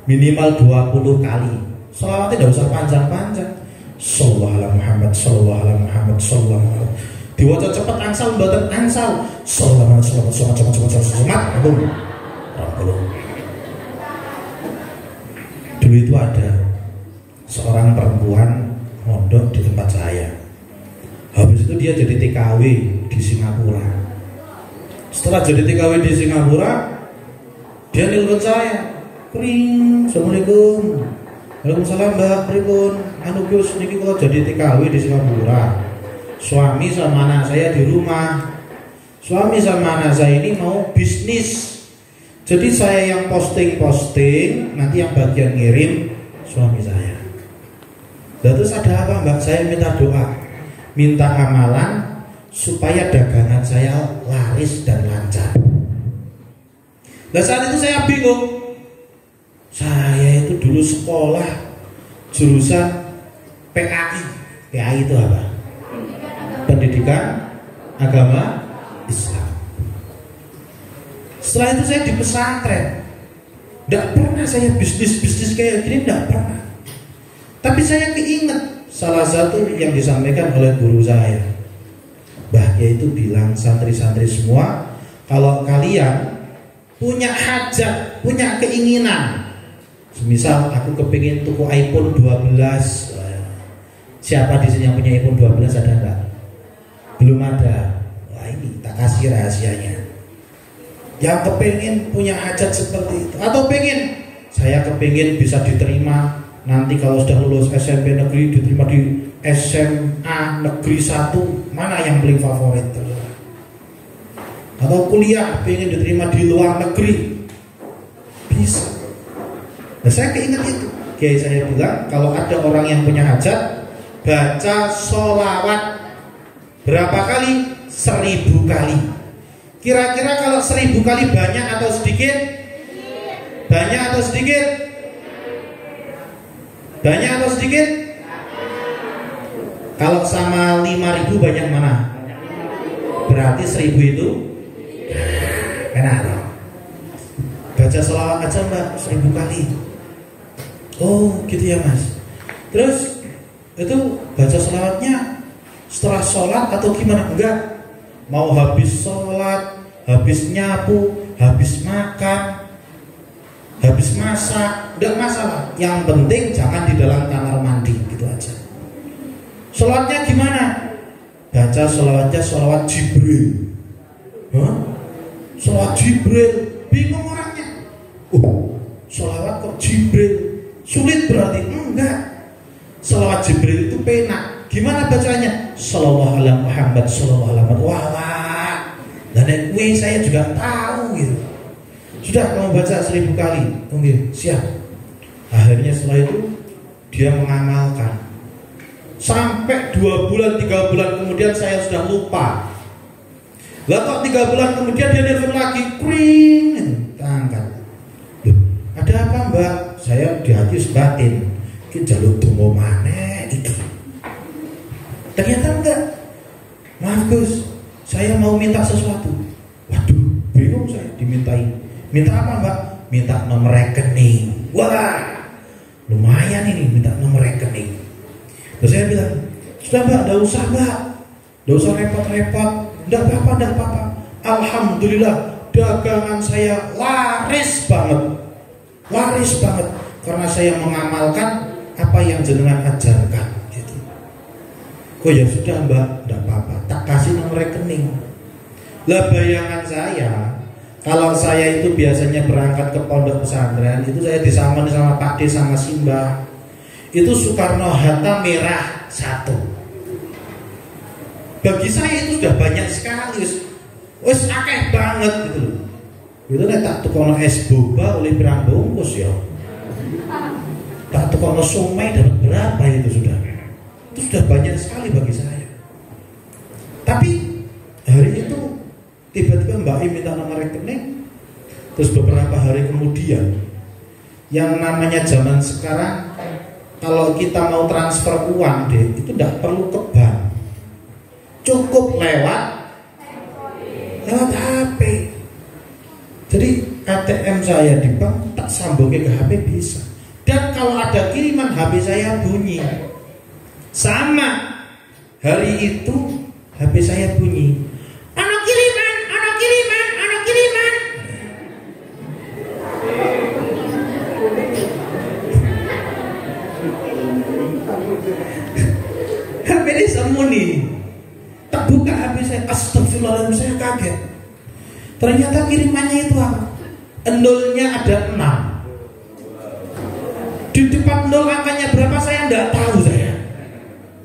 minimal 20 kali. Sholawatnya tidak usah panjang-panjang. Sallallahu ala Muhammad, sallallahu ala Muhammad, sallallahu ala. Diwaca cepet angsal mboten angsal. Sallallahu ala Muhammad, dulu itu ada seorang perempuan mondok di tempat saya. Habis itu dia jadi TKW di Singapura. Setelah jadi TKW di Singapura, dia nelpon saya. Kring, assalamualaikum. Waalaikumsalam Mbak, pripun? Anu Gus, niki kalau jadi TKW di Singapura. Suami sama anak saya di rumah. Suami sama anak saya ini mau bisnis. Jadi saya yang posting, nanti yang bagian ngirim suami saya. Lalu terus ada apa Mbak? Saya minta doa, minta amalan supaya dagangan saya laris dan lancar. Nah saat itu saya bingung. Saya itu dulu sekolah jurusan PAI. PAI itu apa? Pendidikan Agama Islam. Setelah itu saya di pesantren. Tidak pernah saya bisnis kayak gini, tidak pernah. Tapi saya keinget salah satu yang disampaikan oleh guru saya. Mbah Kiai itu bilang santri-santri semua, kalau kalian punya hajat, punya keinginan, semisal aku kepingin tuku iPhone 12. Siapa di sini yang punya iPhone 12 ada enggak? Belum ada. Wah ini tak kasih rahasianya. Yang kepingin punya hajat seperti itu, atau pengen saya kepingin bisa diterima nanti kalau sudah lulus SMP negeri diterima di SMA negeri 1, mana yang paling favorit? Atau kuliah pengen diterima di luar negeri, bisa. Nah saya keinget itu. Kiai saya bilang kalau ada orang yang punya hajat, baca sholawat berapa kali? 1000 kali. Kira-kira kalau 1000 kali banyak atau sedikit? Banyak atau sedikit? Banyak atau sedikit? Kalau sama 5000 banyak mana? Berarti 1000 itu enak. Baca sholawat aja Mbak 1000 kali. Oh gitu ya Mas. Terus itu baca sholawatnya setelah sholat atau gimana? Enggak. Mau habis sholat, habis nyapu, habis makan, habis masak, enggak masalah. Yang penting jangan di dalam kamar mandi, gitu aja. Sholatnya gimana? Baca sholawatnya sholawat Jibril. Sholawat Jibril, bingung orangnya. Sholawat kok Jibril? Sulit berarti? Enggak. Sholawat Jibril itu penak. Gimana bacanya? Sallallahu ala Muhammad, sallallahu ala Muhammad. Wah, dan ini saya juga tahu gitu. Sudah kamu baca 1000 kali. Oke, siap. Akhirnya setelah itu dia mengamalkan. Sampai 2 bulan, 3 bulan kemudian saya sudah lupa. Lah kok 3 bulan kemudian dia nelfon lagi, kring, angkat. Loh, ada apa Mbak? Saya di hati sebatin. Ki jaluk donga maneh itu. Ternyata enggak. Maaf Gus, saya mau minta sesuatu. Waduh, bingung saya dimintai. Minta apa Mbak? Minta nomor rekening. Wah, lumayan ini minta nomor rekening. Terus saya bilang, sudah Mbak, enggak usah Mbak, enggak usah repot-repot. Enggak apa-apa, enggak apa-apa. Alhamdulillah, dagangan saya laris banget. Laris banget. Karena saya mengamalkan apa yang jenengan ajarkan. Oh ya sudah Mbak, enggak apa-apa, tak kasih nomor rekening. Lah bayangan saya, kalau saya itu biasanya berangkat ke pondok pesantren, itu saya disamani sama Pak D sama Simba. itu Soekarno-Hatta merah 1. Bagi saya itu sudah banyak sekali, wis akeh banget gitu loh. Itu nek tak tukono es boba oleh pirang bungkus ya. Tak tukono somai dapat berapa itu sudah. Itu sudah banyak sekali bagi saya. Tapi hari itu tiba-tiba Mbak Im minta nomor rekening. Terus beberapa hari kemudian, yang namanya zaman sekarang, kalau kita mau transfer uang deh, itu tidak perlu ke bank, cukup lewat HP. Jadi ATM saya di bank tak sambungin ke HP bisa. Dan kalau ada kiriman HP saya bunyi. Sama hari itu HP saya bunyi. Ono kiriman, ono kiriman, ono kiriman. HP ini sembunyi. Tak buka HP saya, astagfirullahaladzim, saya kaget. Ternyata kirimannya itu apa? Nolnya ada 6. Di depan nol angkanya berapa saya enggak tahu saya.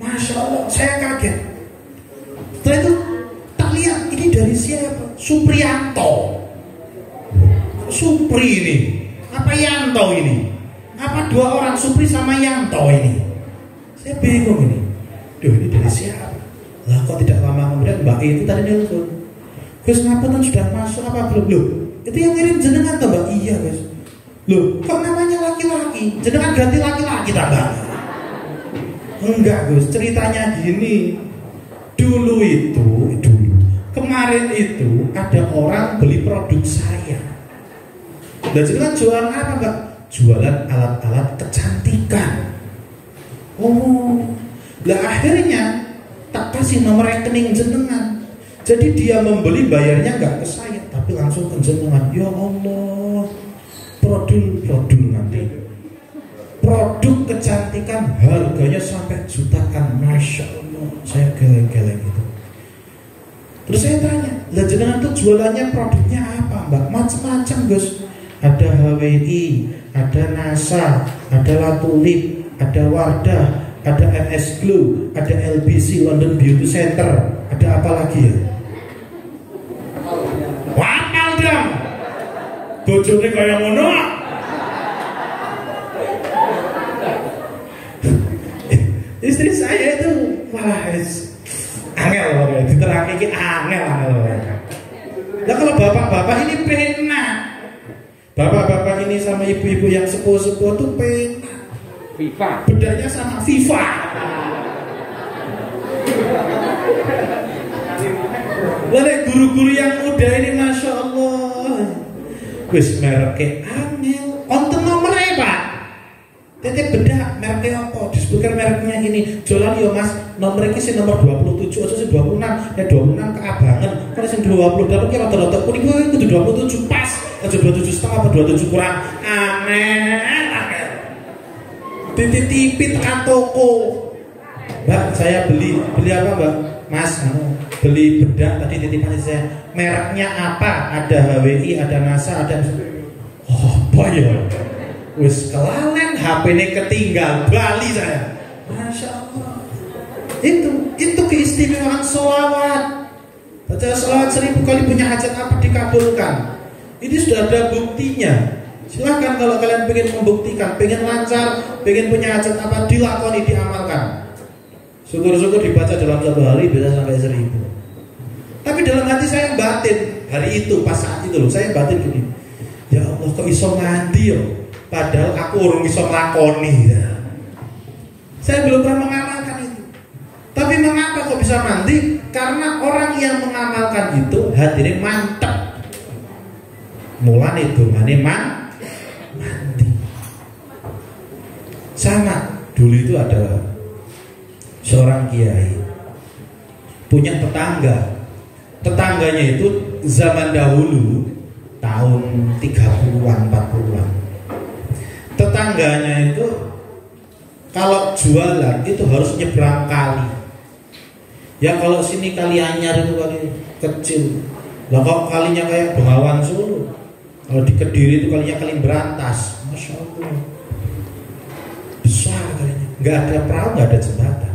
Masya Allah, saya kaget. Setelah itu tak lihat ini dari siapa? Supriyanto. Supri ini. Apa Yanto ini? Apa dua orang Supri sama Yanto ini? Saya bingung ini. Duh, ini dari siapa? Lah kok tidak lama kemudian Mbak itu tadi nelfon. Gus ngapunten sudah masuk apa belum? Loh, itu yang ngirim jenengan toh Mbak? Iya Gus. Loh, kok namanya laki-laki? Jenengan ganti laki-laki tambah? Enggak Gus, ceritanya gini. Dulu kemarin itu ada orang beli produk saya. Dan jenengan jualan apa Mbak? Jualan alat-alat kecantikan. Oh, lah akhirnya tak kasih nomor rekening jenengan. Jadi dia membeli bayarnya nggak ke saya, tapi langsung ke jenengan. Ya Allah, produk nanti. Produk kecantikan harganya sampai jutaan, masya Allah. Saya geleng-geleng gitu. Terus saya tanya, lah jenengan tuh jualannya produknya apa Mbak? Macam-macam Gus. Ada HWI, ada NASA, ada Latulip, ada Wardah, ada MS Glow, ada LBC London Beauty Center, ada apa lagi ya? Wapal dong, bojone kaya ngono. Istri saya itu malah angel, diterangin angel. Nah kalau bapak-bapak ini penak, bapak-bapak ini sama ibu-ibu yang sepuh-sepuh tuh penak. FIFA. Bedanya sama FIFA. Lalu guru-guru yang muda ini masya Allah, wis mereknya angel. Onten nomornya Pak. Titip bedak mereknya apa? Disebutkan mereknya ini. Jualan yo Mas, nomor ini sih nomor 27 atau sih 26. Ya 26 keabangan. Kalau sih 20 dapat kira rata-rata kuning itu 27 pas. Aja 27 setengah apa 27 kurang. Angel. Titip tekan toko. Mbak, saya beli apa Mbak? Mas, beli bedak tadi titipan saya. Mereknya apa? Ada HWI, ada NASA, ada apa ya? Wis kelalen HP ini ketinggal Bali saya. Masya Allah. Itu keistimewaan sholawat. Baca sholawat 1000 kali punya hajat apa dikabulkan. Ini sudah ada buktinya. Silahkan kalau kalian pengen membuktikan, pengen lancar, pengen punya hajat apa, dilakoni, diamalkan. Syukur-syukur dibaca dalam 1 hari bisa sampai 1000. Tapi dalam hati saya batin hari itu, pas saat itu loh, saya batin gini. Ya Allah, kok iso nganti yo? Padahal aku urung iso nglakoni ya. Saya belum pernah mengamalkan itu. Tapi mengapa kok bisa mandi? Karena orang yang mengamalkan itu hatinya mantap. Mulane dongane mandi. Sama dulu itu ada seorang kiai punya tetangganya itu zaman dahulu tahun 30-an 40-an. Tetangganya itu kalau jualan itu harus nyebrang kali. Ya kalau sini kali Anyar itu kali kecil. Lah kok kalinya kayak Bengawan Solo. Kalau di Kediri itu kalinya kali Berantas. Masya Allah. Besar kalinya. nggak ada perahu, nggak ada jembatan.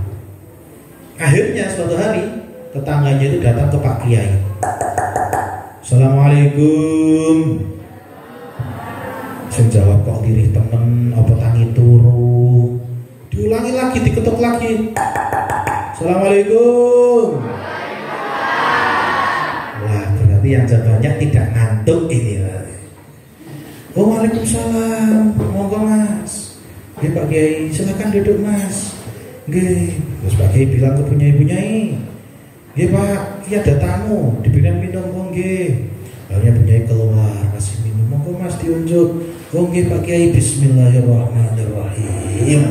Akhirnya suatu hari tetangganya itu datang ke Pak Kiai. Assalamualaikum. Saya jawab kok diri temen apa tangi turu. Diulangi lagi, diketuk lagi. Assalamualaikum. Wah, berarti yang jawabnya tidak ngantuk ini. Oh, waalaikumsalam. Monggo Mas. Ya Pak Kiai, silakan duduk Mas. Nggih. Terus Pak Kiai bilang ke punyai-punyai, nggih Pak, iya ada tamu, diberikan minum. Oh nggih. Akhirnya punyai keluar kasih minum. Monggo Mas diunjuk. Oh nggih Pak Kiai, bismillahirrahmanirrahim.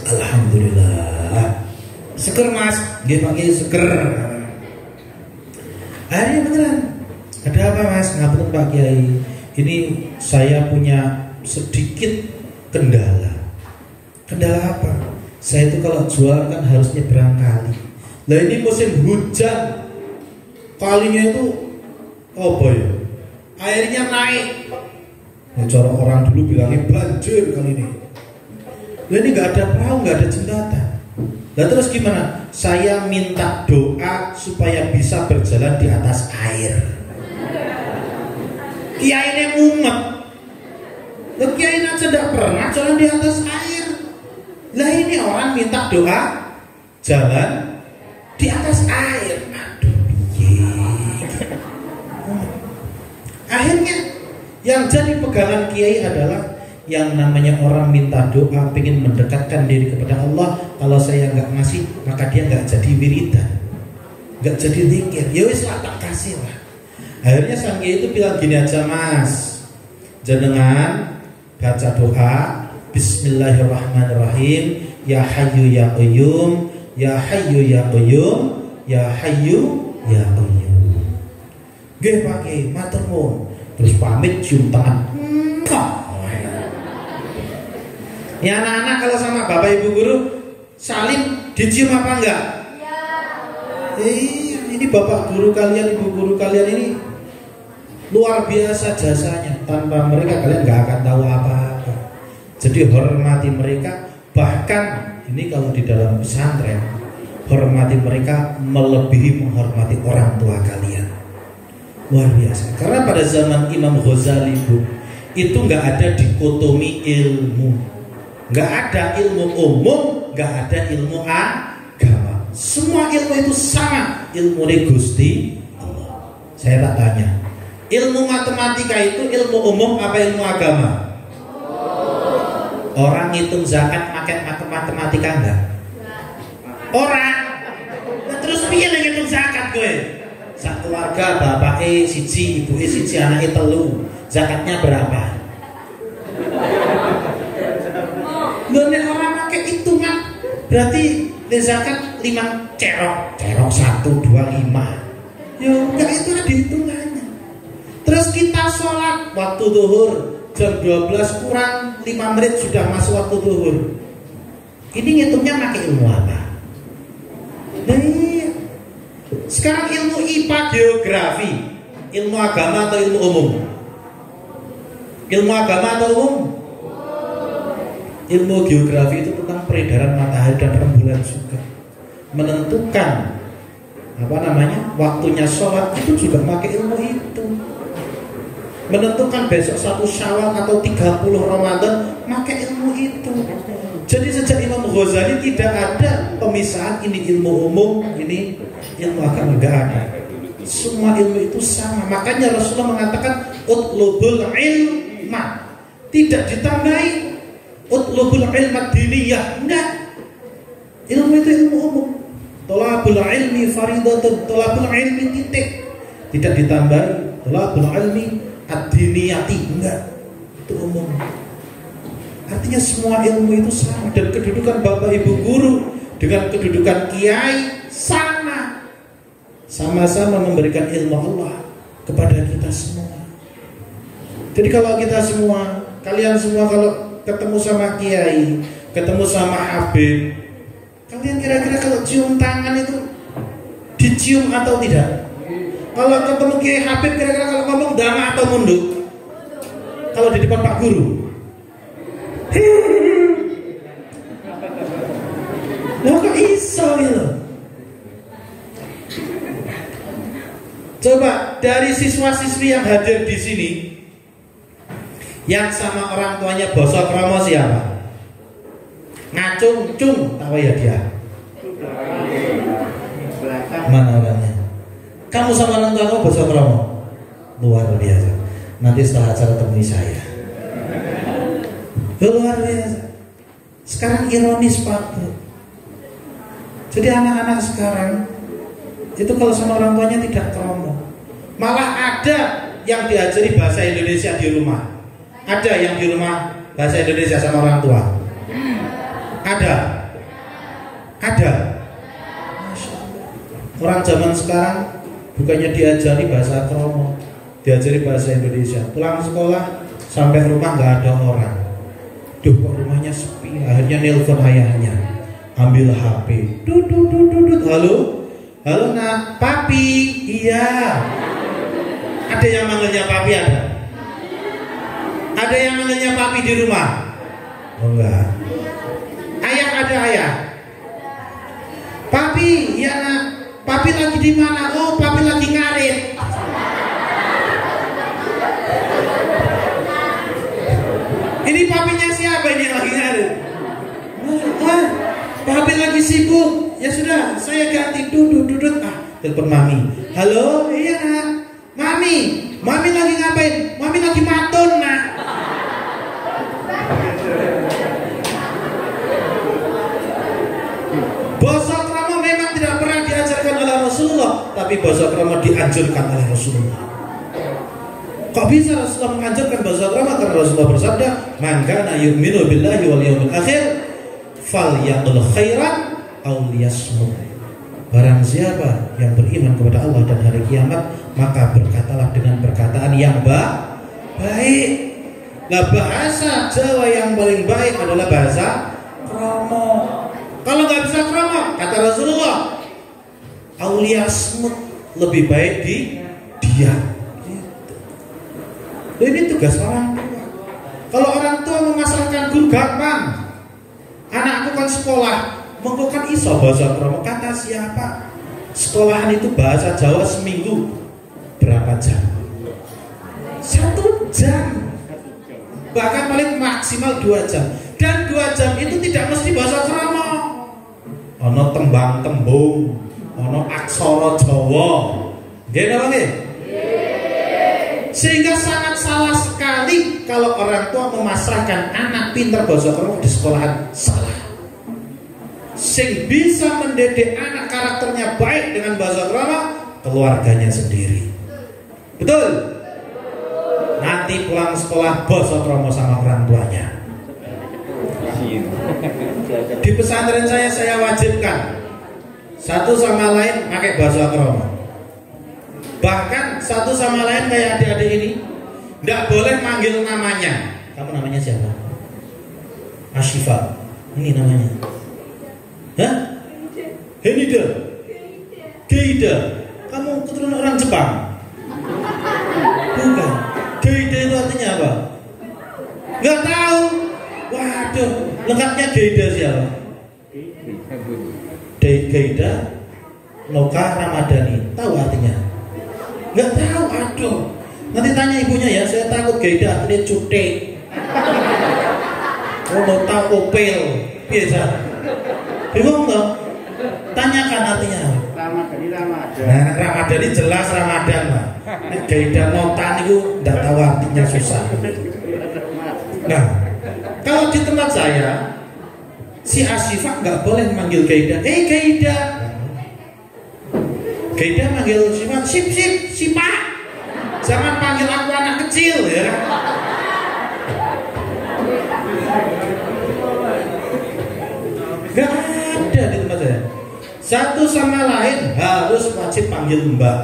Alhamdulillah. Seger Mas. Nggih Pak Kiai, seger. Akhirnya beneran. Ada apa Mas? Ngapunten Pak Kiai. Ini saya punya sedikit kendala. Kendala apa? Saya itu kalau jual kan harus nyebrang kali. Nah ini musim hujan, kalinya itu apa ya? Airnya naik. Ya, cara orang dulu bilangnya banjir kali ini. Nah ini nggak ada perahu, nggak ada jembatan. Nah terus gimana? Saya minta doa supaya bisa berjalan di atas air. Kiai ini mumet. Kiai ini aja tidak pernah jalan di atas air. Lah ini orang minta doa jalan di atas air. Aduh, akhirnya yang jadi pegangan kiai adalah yang namanya orang minta doa, pengen mendekatkan diri kepada Allah. Kalau saya nggak ngasih, maka dia nggak jadi wiridan, nggak jadi zikir. Ya wis lah, tak kasih lah. Akhirnya sang kiai itu bilang gini aja Mas, jenengan baca doa Bismillahirrahmanirrahim, Ya Hayyu Ya Qayyum, Ya Hayyu Ya Qayyum, Ya Hayyu Ya Qayyum. Nggih Pak Kiai, matur nuwun. Terus pamit cium tangan. Ya anak-anak kalau sama Bapak Ibu guru salim dicium apa enggak? Ya. Ini Bapak guru kalian, Ibu guru kalian ini luar biasa jasanya. Tanpa mereka kalian nggak akan tahu apa-apa. Jadi hormati mereka. Bahkan ini kalau di dalam pesantren, hormati mereka melebihi menghormati orang tua kalian. Luar biasa. Karena pada zaman Imam Ghazali itu nggak ada dikotomi ilmu, nggak ada ilmu umum, nggak ada ilmu agama. Semua ilmu itu sama. Ilmu Gusti Allah. Saya tak tanya, ilmu matematika itu ilmu umum apa ilmu agama? Orang ngitung zakat pakai matematika enggak? Orang. Nah, terus piye lagi ngitung zakat kowe? Sak keluarga bapake siji, ibuke siji, anake telu. Zakatnya berapa? Loh nek orang pakai hitungan berarti zakat 5 cerok 1 2 5. Ya enggak, itu ada hitungannya. Terus kita sholat waktu zuhur jam 12 kurang 5 menit sudah masuk waktu zuhur. Ini ngitungnya pakai ilmu apa? Nah, iya. Sekarang ilmu IPA geografi, ilmu agama atau ilmu umum? Ilmu agama atau umum? Ilmu geografi itu tentang peredaran matahari dan rembulan juga. Menentukan apa namanya waktunya sholat itu juga pakai ilmu itu. Menentukan besok 1 Syawal atau 30 Ramadan pakai ilmu itu. Jadi sejak Imam Ghazali tidak ada pemisahan ini ilmu umum, ini ilmu agama, enggak ada. Semua ilmu itu sama. Makanya Rasulullah mengatakan utlubul ilma, tidak ditambahi utlubul ilma diniyah, enggak. Ilmu itu ilmu umum. Thalabul ilmi faridatun, thalabul ilmi titik, tidak ditambahi thalabul ilmi ad-diniyati, enggak. Itu umum. Artinya semua ilmu itu sama. Dan kedudukan Bapak Ibu guru dengan kedudukan kiai sama. Sama-sama memberikan ilmu Allah kepada kita semua. Jadi kalau kita semua, kalian semua kalau ketemu sama kiai, ketemu sama habib, kalian kira-kira kalau cium tangan itu dicium atau tidak? Kalau ketemu kiai habib, kira-kira kalau ngomong dama atau munduk? Kalau di depan Pak Guru Loh kok iso gitu? Coba dari siswa-siswi yang hadir di sini, yang sama orang tuanya basa krama siapa? Ngacung, cung, tahu ya dia? Mana orangnya? Kamu sama orang tua kamu basa krama? Luar biasa. Nanti setelah acara temui saya. Luar biasa. Sekarang ironis Pak. Jadi anak-anak sekarang itu kalau sama orang tuanya tidak kromo. Malah ada yang diajari bahasa Indonesia di rumah. Ada yang di rumah bahasa Indonesia sama orang tua. Ada. Orang zaman sekarang bukannya diajari bahasa kromo, diajari bahasa Indonesia. Pulang sekolah sampai rumah nggak ada orang. Duh, kok rumahnya sepi. Akhirnya nelpon ayahnya, ambil HP. Dudut. Halo nak, papi. Iya. Ada yang manggilnya papi ada? Ada yang manggilnya papi di rumah? Oh enggak. Ayah ada ayah? Papi, iya nak. Papi lagi di mana? Oh, papi lagi ngarit. Ini papinya siapa ini yang lagi ngarit? Papi lagi sibuk. Ya sudah, saya ganti. Dudut. Telepon mami. Halo, iya nak. Mami lagi ngapain? Mami lagi matun nak. Basa krama memang tidak pernah diajarkan oleh Rasulullah, tapi basa krama dianjurkan oleh Rasulullah. Kok bisa Rasulullah menganjurkan basa krama? Karena Rasulullah bersabda, "Man kana yu'minu billahi wal yawmil akhir falyaqul khairan aw liyasmut." Barang siapa yang beriman kepada Allah dan hari kiamat, maka berkatalah dengan perkataan yang baik. Nah, bahasa Jawa yang paling baik adalah bahasa kromo. Kalau nggak bisa kromo, kata Rasulullah, auliyasmut, lebih baik diam. Gitu. Ini tugas orang tua. Kalau orang tua memasrahkan guru gampang. Anakku kan sekolah, mengkokan iso bahasa kromo. Kata siapa? Sekolahan itu bahasa Jawa seminggu berapa jam? 1 jam. Bahkan paling maksimal 2 jam. Dan 2 jam itu tidak mesti bahasa kromo. Ono tembang tembung, ono aksara Jawa. Nggih napa nggih? Sehingga sangat salah sekali kalau orang tua memasrahkan anak pintar bahasa kromo di sekolahan. Salah. Sing bisa mendidik anak karakternya baik dengan bahasa kromo, keluarganya sendiri. Betul? Nanti pulang sekolah bahasa kromo sama orang tuanya. Di pesantren saya wajibkan satu sama lain pakai bahasa kromo. Bahkan satu sama lain kayak adik-adik ini tidak boleh manggil namanya. Kamu namanya siapa? Ashifa. Ini namanya. Hah? Henida. Geida. Kamu keturunan orang Jepang? Bukan. Geida itu artinya apa? Gak tahu. Waduh, lengkapnya Geida siapa? Geida Loka Ramadhani. Tahu artinya? Gak tahu, aduh. Nanti tanya ibunya ya, saya takut Geida artinya cute. Oh, mau tahu opel. Biasa. Bingung toh? Tanyakan artinya. Ramadan. Nah, Ramadan ini jelas Ramadan lah. Geida Notan itu tidak tahu artinya, susah. Nah, kalau di tempat saya, si Asifah nggak boleh manggil Geida. Geida. Geida manggil Sifat, si Pak. Jangan panggil aku anak kecil ya. Gak ada di tempat saya. Satu sama lain harus wajib panggil Mbak,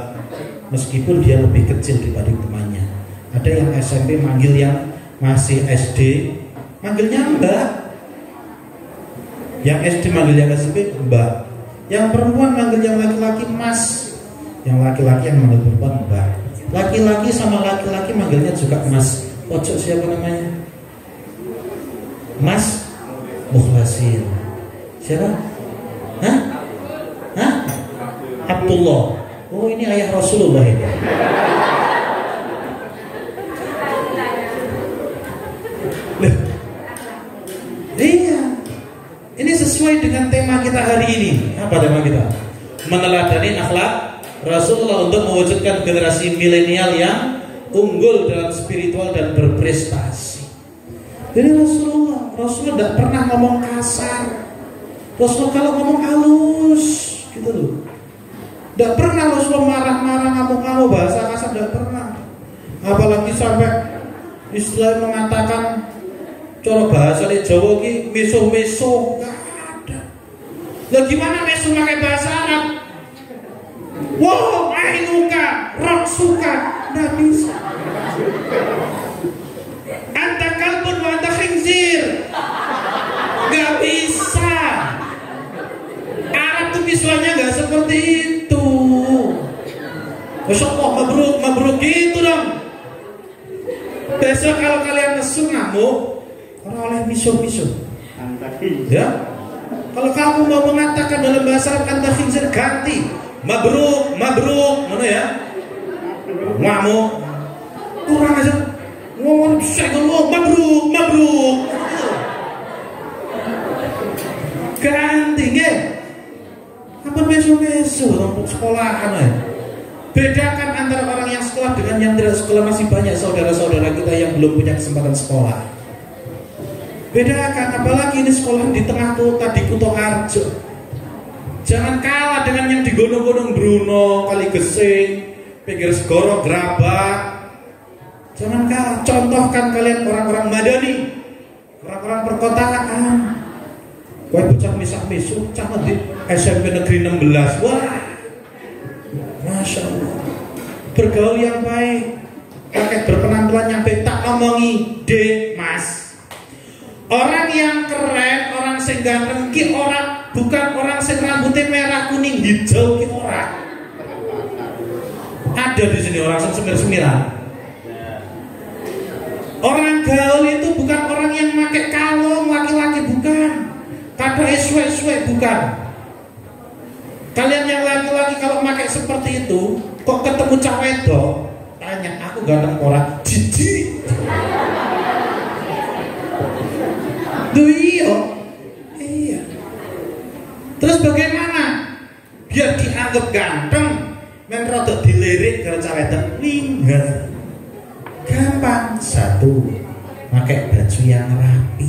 meskipun dia lebih kecil dibanding temannya. Ada yang SMP manggil yang masih SD manggilnya Mbak, yang SD manggil yang SMP Mbak, yang perempuan manggil yang laki-laki Mas, yang laki-laki yang manggil perempuan Mbak, laki-laki sama laki-laki manggilnya juga Mas. Pojok siapa namanya? Mas Mukhlasin. Siapa? Hah? Hah? Abdullah. Oh, ini ayah Rasulullah ini. Loh. Iya. Ini sesuai dengan tema kita hari ini. Apa tema kita? Meneladani akhlak Rasulullah untuk mewujudkan generasi milenial yang unggul dalam spiritual dan berprestasi. Jadi Rasulullah tidak pernah ngomong kasar. Rasulullah kalau ngomong halus, gitu loh. Tidak pernah Rasulullah marah-marah, ngamuk-ngamuk, bahasa kasar, tidak pernah. Apalagi sampai Islam mengatakan cara bahasa di Jawa ini misuh-misuh, nggak ada. Lah gimana misuh pakai bahasa Arab? Wow, ainuka, raksuka, nggak bisa. Anta kalbun wa anta khinzir, nggak bisa. Arab tuh misuhnya nggak seperti itu. Masya Allah, mabruk gitu dong. Besok kalau kalian nesu ngamuk, orang oleh misuh-misuh. Ya, kalau kamu mau mengatakan dalam bahasa Arab anta khinzir, ganti mabruk, mana ya? Ngamuk, kurang aja. Ngomong saya ngomong mabruk. Ganti nggih. Apa besok untuk sekolahan ya? Bedakan antara orang yang sekolah dengan yang tidak sekolah. Masih banyak saudara-saudara kita yang belum punya kesempatan sekolah. Bedakan, apalagi ini sekolah di tengah kota, di Kutoarjo. Jangan kalah dengan yang di gunung-gunung Bruno, Kaligesing, pinggir Segoro, Grabak. Jangan kalah. Contohkan kalian orang-orang Madani, orang-orang perkotaan. Wah, bocah misak-misuk, camat di SMP Negeri 16. Wah, Masya Allah. Bergaul yang baik, pakai berpenampilan yang baik, tak ngomongi de mas. Orang yang keren, orang sing ganteng ki orang, bukan orang sing rambutnya merah kuning hijau ki orang. Ada di sini orang sing semir-semiran. Orang gaul itu bukan orang yang pakai kalung laki-laki, bukan. Kata eswe-eswe, bukan. Kalian yang laki-laki kalau pakai seperti itu, kok ketemu cewek wedok, tanya, aku ganteng orang, jijik. Duh iya. Terus bagaimana? Biar dianggap ganteng, men rodok dilirik karo cewek wedok, minggat. Gampang. Satu, pakai baju yang rapi,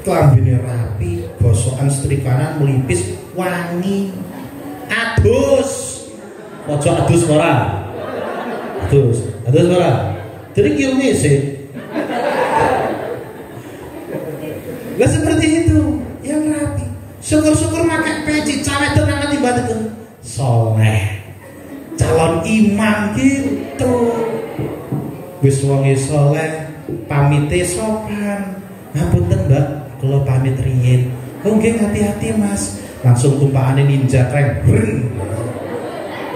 kelambine rapi, gosokan setrikanan melipis, wangi, adus. Ojo adus ora. Adus ora. Jadi kiumi sih. Lah seperti itu, yang rapi. Syukur-syukur pakai peci, cewek itu nang tiba-tiba soleh, calon imam gitu. Wis wonge soleh, pamite sopan. Ngapunten Mbak, kalau pamit riyin. Oh nggih, hati-hati Mas. Langsung tumpakane ninja kreng.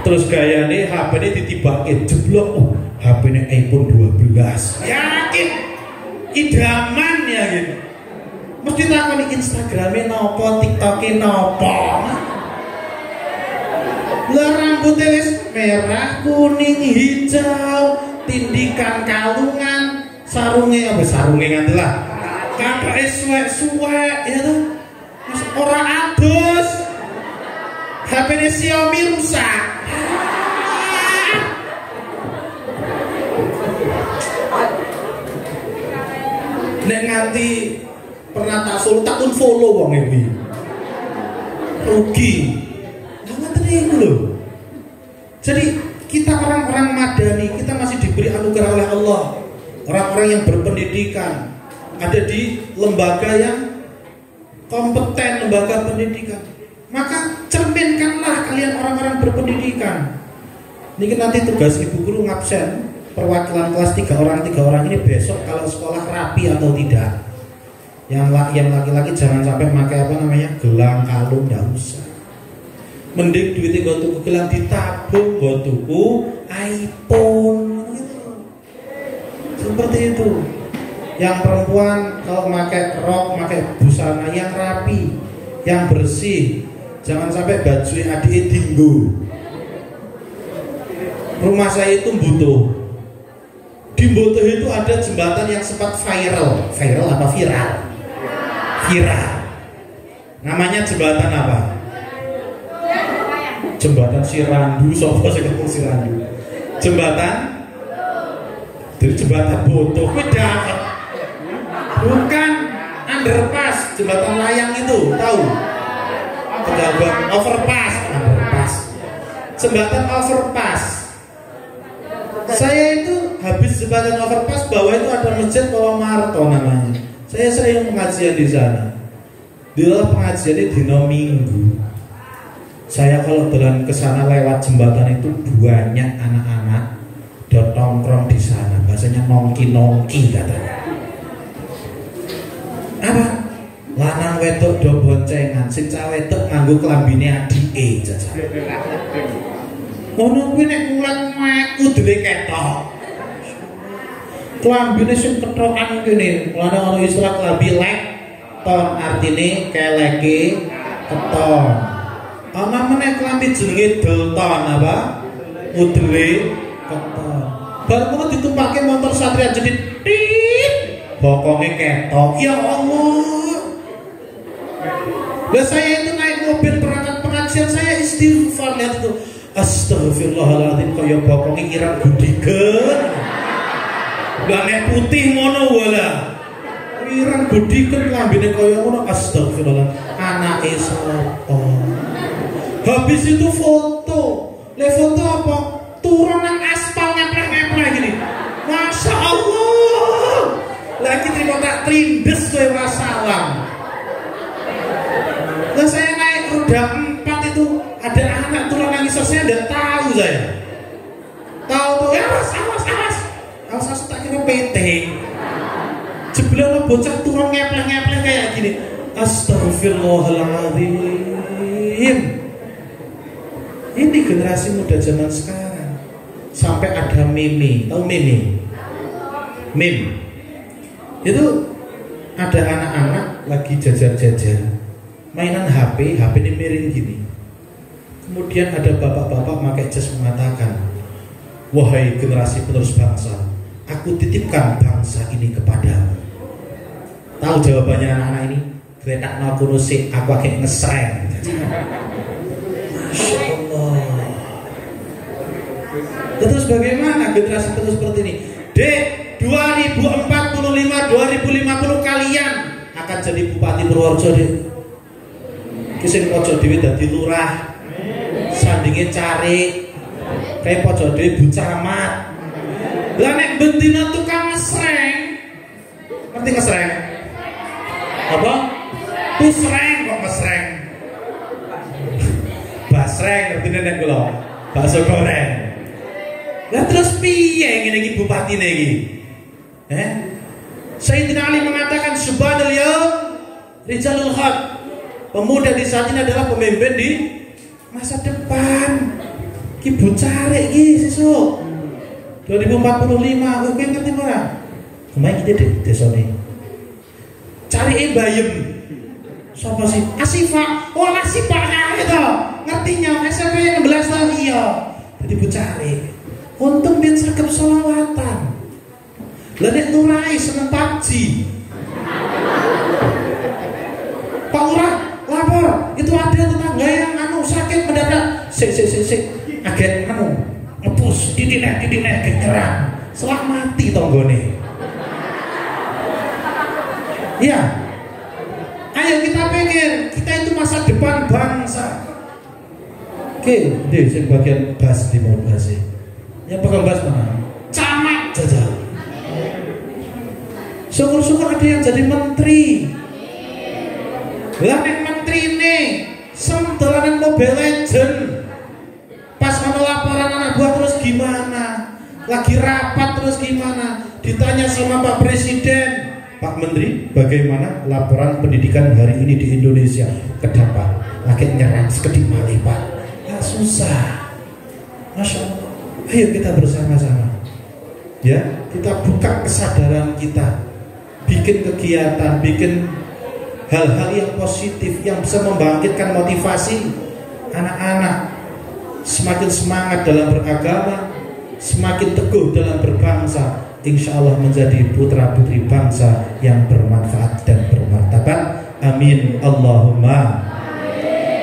Terus gayane HP-ne ditibake jeblok. Oh, HP-ne iPhone 12. Yakin idaman ya gitu. Mesti takoni Instagram-e nopo, TikTok-e nopo. Lah rambutnya wis merah, kuning, hijau, tindikan kalungan, sarungnya apa sarungnya nganti lah. Kabeh suwek-suwek ya tuh. Terus ora adus. HP-ne Xiaomi rusak. Nek nganti pernah tak unfollow wong iki. Rugi. Itu loh. Jadi kita orang-orang madani, kita masih diberi anugerah oleh Allah. Orang-orang yang berpendidikan, ada di lembaga yang kompeten, lembaga pendidikan. Maka cerminkanlah kalian orang-orang berpendidikan. Ini nanti tugas ibu guru ngabsen perwakilan kelas 3 orang ini besok kalau sekolah rapi atau tidak. Yang laki-laki jangan sampai pakai apa namanya gelang kalung, nggak usah. Mending duitnya gue tuku gelang ditabung, gue tuku iPhone gitu. Seperti itu. Yang perempuan kalau pakai rok, pakai busana yang rapi, yang bersih. Jangan sampai baju adik dinggo. Rumah saya itu butuh. Di Butuh itu ada jembatan yang sempat viral. Viral apa viral? Viral. Namanya jembatan apa? Jembatan Sirandu. Sopo sing ngomong Sirandu? Jembatan? Dari jembatan Butuh. Beda. Bukan underpass, jembatan layang itu, tahu? Pejabat overpass, underpass. Jembatan overpass. Saya itu habis jembatan overpass, bawah itu ada masjid Marto namanya. Saya sering pengajian di sana. Di dalam pengajian ini dino Minggu. Saya kalau jalan ke sana lewat jembatan itu banyak anak-anak nongkrong di sana. Bahasanya nongki-nongki katanya. Apa? Lanang wedok do boncengan, sing cah wedok nganggo klambine adike jajan. Ngono kuwi nek ngulat meku dhewe ketok. Klambine sing kethokan kene, mulane ana istilah klambi lek ton artine keleke keton. Ana meneh klambi jenenge delton apa? Udele keton. Bar ngono ditumpake motor Satria jedit tit. Bokonge ketok. Ya Allah. Lah saya itu naik mobil berangkat pengajian, saya istighfar, lihat itu. Astagfirullahaladzim, kaya bokonge irang gudigen. Lah nek putih ngono wala. Irang gudigen lambene kaya ngono. Astagfirullah. Anake sapa? Habis itu foto. Le foto apa? Turun nang aspal ngeplek-ngeplek gini. Masya Allah. Lagi terima tak trindes kowe ora salam. Lah saya naik roda 4 itu ada anak turun nangis, saya enggak tahu saya. Tahu ya awas tak kira PT. Jebule bocah turun ngeplek-ngeplek kayak gini. Astagfirullahaladzim. Ini generasi muda zaman sekarang. Sampai ada meme, tahu meme? Meme. Itu ada anak-anak lagi jajar-jajar mainan HP ini miring gini. Kemudian ada bapak-bapak pakai jas mengatakan, wahai generasi penerus bangsa, aku titipkan bangsa ini kepadamu. Tahu jawabannya anak-anak ini? Kretak no kunusik, aku akan ngesreng. Masya Allah. Terus bagaimana generasi penerus seperti ini? Dek, 2045-2050 kalian akan jadi Bupati Purworejo deh. Kisah pojok dewi dadi lurah, sandingnya cari, kayak pojok dewi bucamat. Lah nek bendina tukang ngesreng, ngerti ngesreng? Apa? Pusreng kok ngesreng? Basreng ngerti nenek kula, bakso goreng. Lah terus piye ngene iki bupatine iki? Sayyidina Ali mengatakan subhanal yaum rijalul haq. Pemuda di saat ini adalah pemimpin di masa depan. Ki bocare iki sesuk 2045 kowe ngerti ora? Kemae iki desane. Cari bayem. Sapa sih? Asifa. Oh, Asifa kae to. Ngertinya SMP 16 tahun iya. Jadi bocare. Untung dia sergap sholawatan. Lah nek nurai seneng PUBG. Pak Lurah, lapor, itu ada tetangga yang sakit mendadak. Sik. Agak ngepus, didinek gegeran. Selak mati tonggone. Iya. Ayo kita pikir, kita itu masa depan bangsa. Oke, deh sing bagian bas di mau bahas. Yang pegang bas mana? Camat jajal. Syukur-syukur ada yang jadi menteri. Lah nek menteri ini semdolanan Mobile Legend. Pas mau laporan anak buah terus gimana? Lagi rapat terus gimana? Ditanya sama Pak Presiden, Pak Menteri, bagaimana laporan pendidikan hari ini di Indonesia? Kenapa? Lagi nyerang sekedip malih Pak. Ya susah. Masya Allah. Ayo kita bersama-sama. Ya, kita buka kesadaran kita. bikin kegiatan, bikin hal-hal yang positif yang bisa membangkitkan motivasi anak-anak semakin semangat dalam beragama, semakin teguh dalam berbangsa, insya Allah menjadi putra putri bangsa yang bermanfaat dan bermartabat. Amin Allahumma.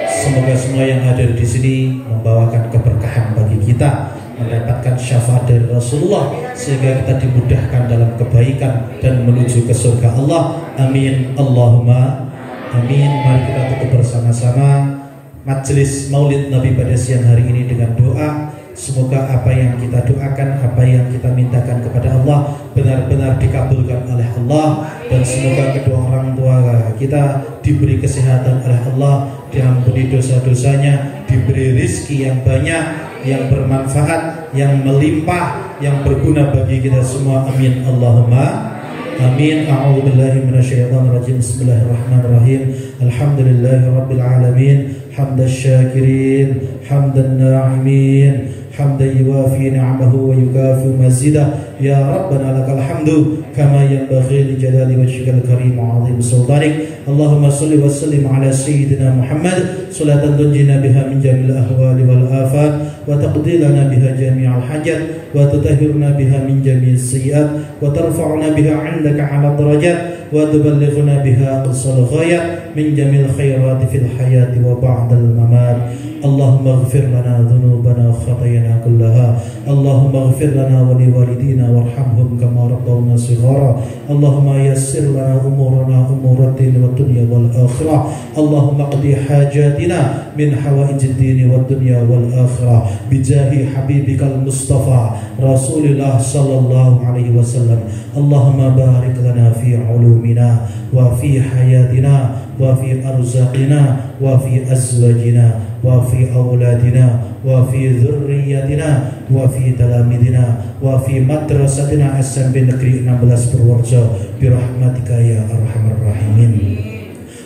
Semoga semua yang hadir di sini membawakan keberkahan bagi kita, mendapatkan syafaat dari Rasulullah sehingga kita dimudahkan dalam kebaikan dan menuju ke surga Allah. Amin Allahumma amin. Mari kita tutup bersama-sama majelis Maulid Nabi pada siang hari ini dengan doa. Semoga apa yang kita doakan, apa yang kita mintakan kepada Allah benar-benar dikabulkan oleh Allah, dan semoga kedua orang tua kita diberi kesehatan oleh Allah, diampuni dosa-dosanya, diberi rizki yang banyak, yang bermanfaat, yang melimpah, yang berguna bagi kita semua. Amin Allahumma amin. A'udzu billahi minasyaitonir rajim. Bismillahirrahmanirrahim. Alhamdulillahirabbil alamin. Hamdasy syakirin, hamdan na'imin, hamdan yuwafi ni'amahu wa yukafi mazidah. Ya Rabbana lakal hamdu kama yanbaghi li jalali wajhikal karim wa 'azimi sultanik. Allahumma shalli wa sallim ala sayyidina Muhammad salatan tunjina biha min jamil ahwali wal afat wa taqdi lana biha jami'al hajat wa tutahhirna biha min jami'is sayyi'at wa tarfa'una biha 'indaka 'ala darajat wa tuballighuna biha aqsal ghayat min jamil khairati fil hayati wa ba'dal mamat. Allahumma ighfir lana dhunubana wa khatayana kullaha. Allahumma ighfir lana wa liwalidina warhamhum kama rabbawna shighara. Allahumma yassir lana umurana umuratin wa dunya wal akhirah. Allahumma qdi hajatina min hawaijid dini wad dunya wal akhirah bijahi habibikal mustafa Rasulillah sallallahu alaihi wasallam. Allahumma barik lana fi ulumina wa fi hayatina wa fi arzaqina wa fi azwajina wa fi auladina wa fi dhurriyyatina wa fi talamidina wa fi madrasatina SMP Negeri 16 Purworejo birahmatika ya arhamar rahimin.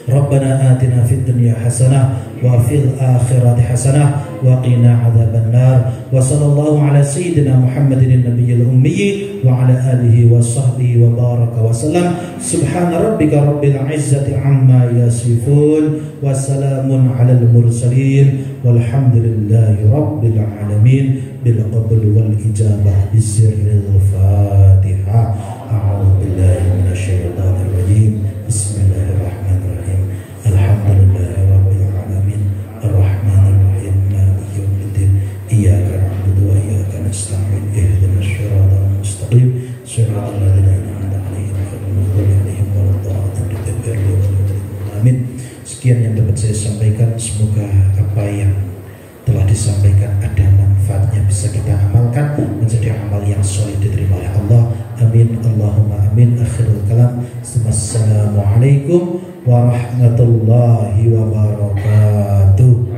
Rabbana atina fid dunya hasanah wa fil akhirati hasanah wa qina adzaban nar. Wa sallallahu ala sayyidina Muhammadin nabiyil ummi wa ala alihi wa sahbihi wa baraka wa sallam. Subhana rabbika rabbil izzati amma yasifun wa salamun alal mursalin walhamdulillahi rabbil alamin. Bil qabul wal ijabah bisirril Fatihah. A'udzu billahi minasyaitonir rajim. Bismillahirrahmanirrahim. Alhamdulillahi rabbil alamin. Arrahmanir rahim. Maliki yaumiddin. Iyyaka na'budu wa iyyaka nasta'in. Ihdinas siratal mustaqim. Siratal ladzina an'amta 'alaihim ghairil maghdubi 'alaihim waladdallin. Amin. Sekian yang dapat saya sampaikan. Semoga apa yang telah disampaikan ada manfaatnya, bisa kita amalkan menjadi amal yang solid diterima oleh Allah. Amin Allahumma amin. Akhirul kalam. Assalamualaikum warahmatullahi wabarakatuh.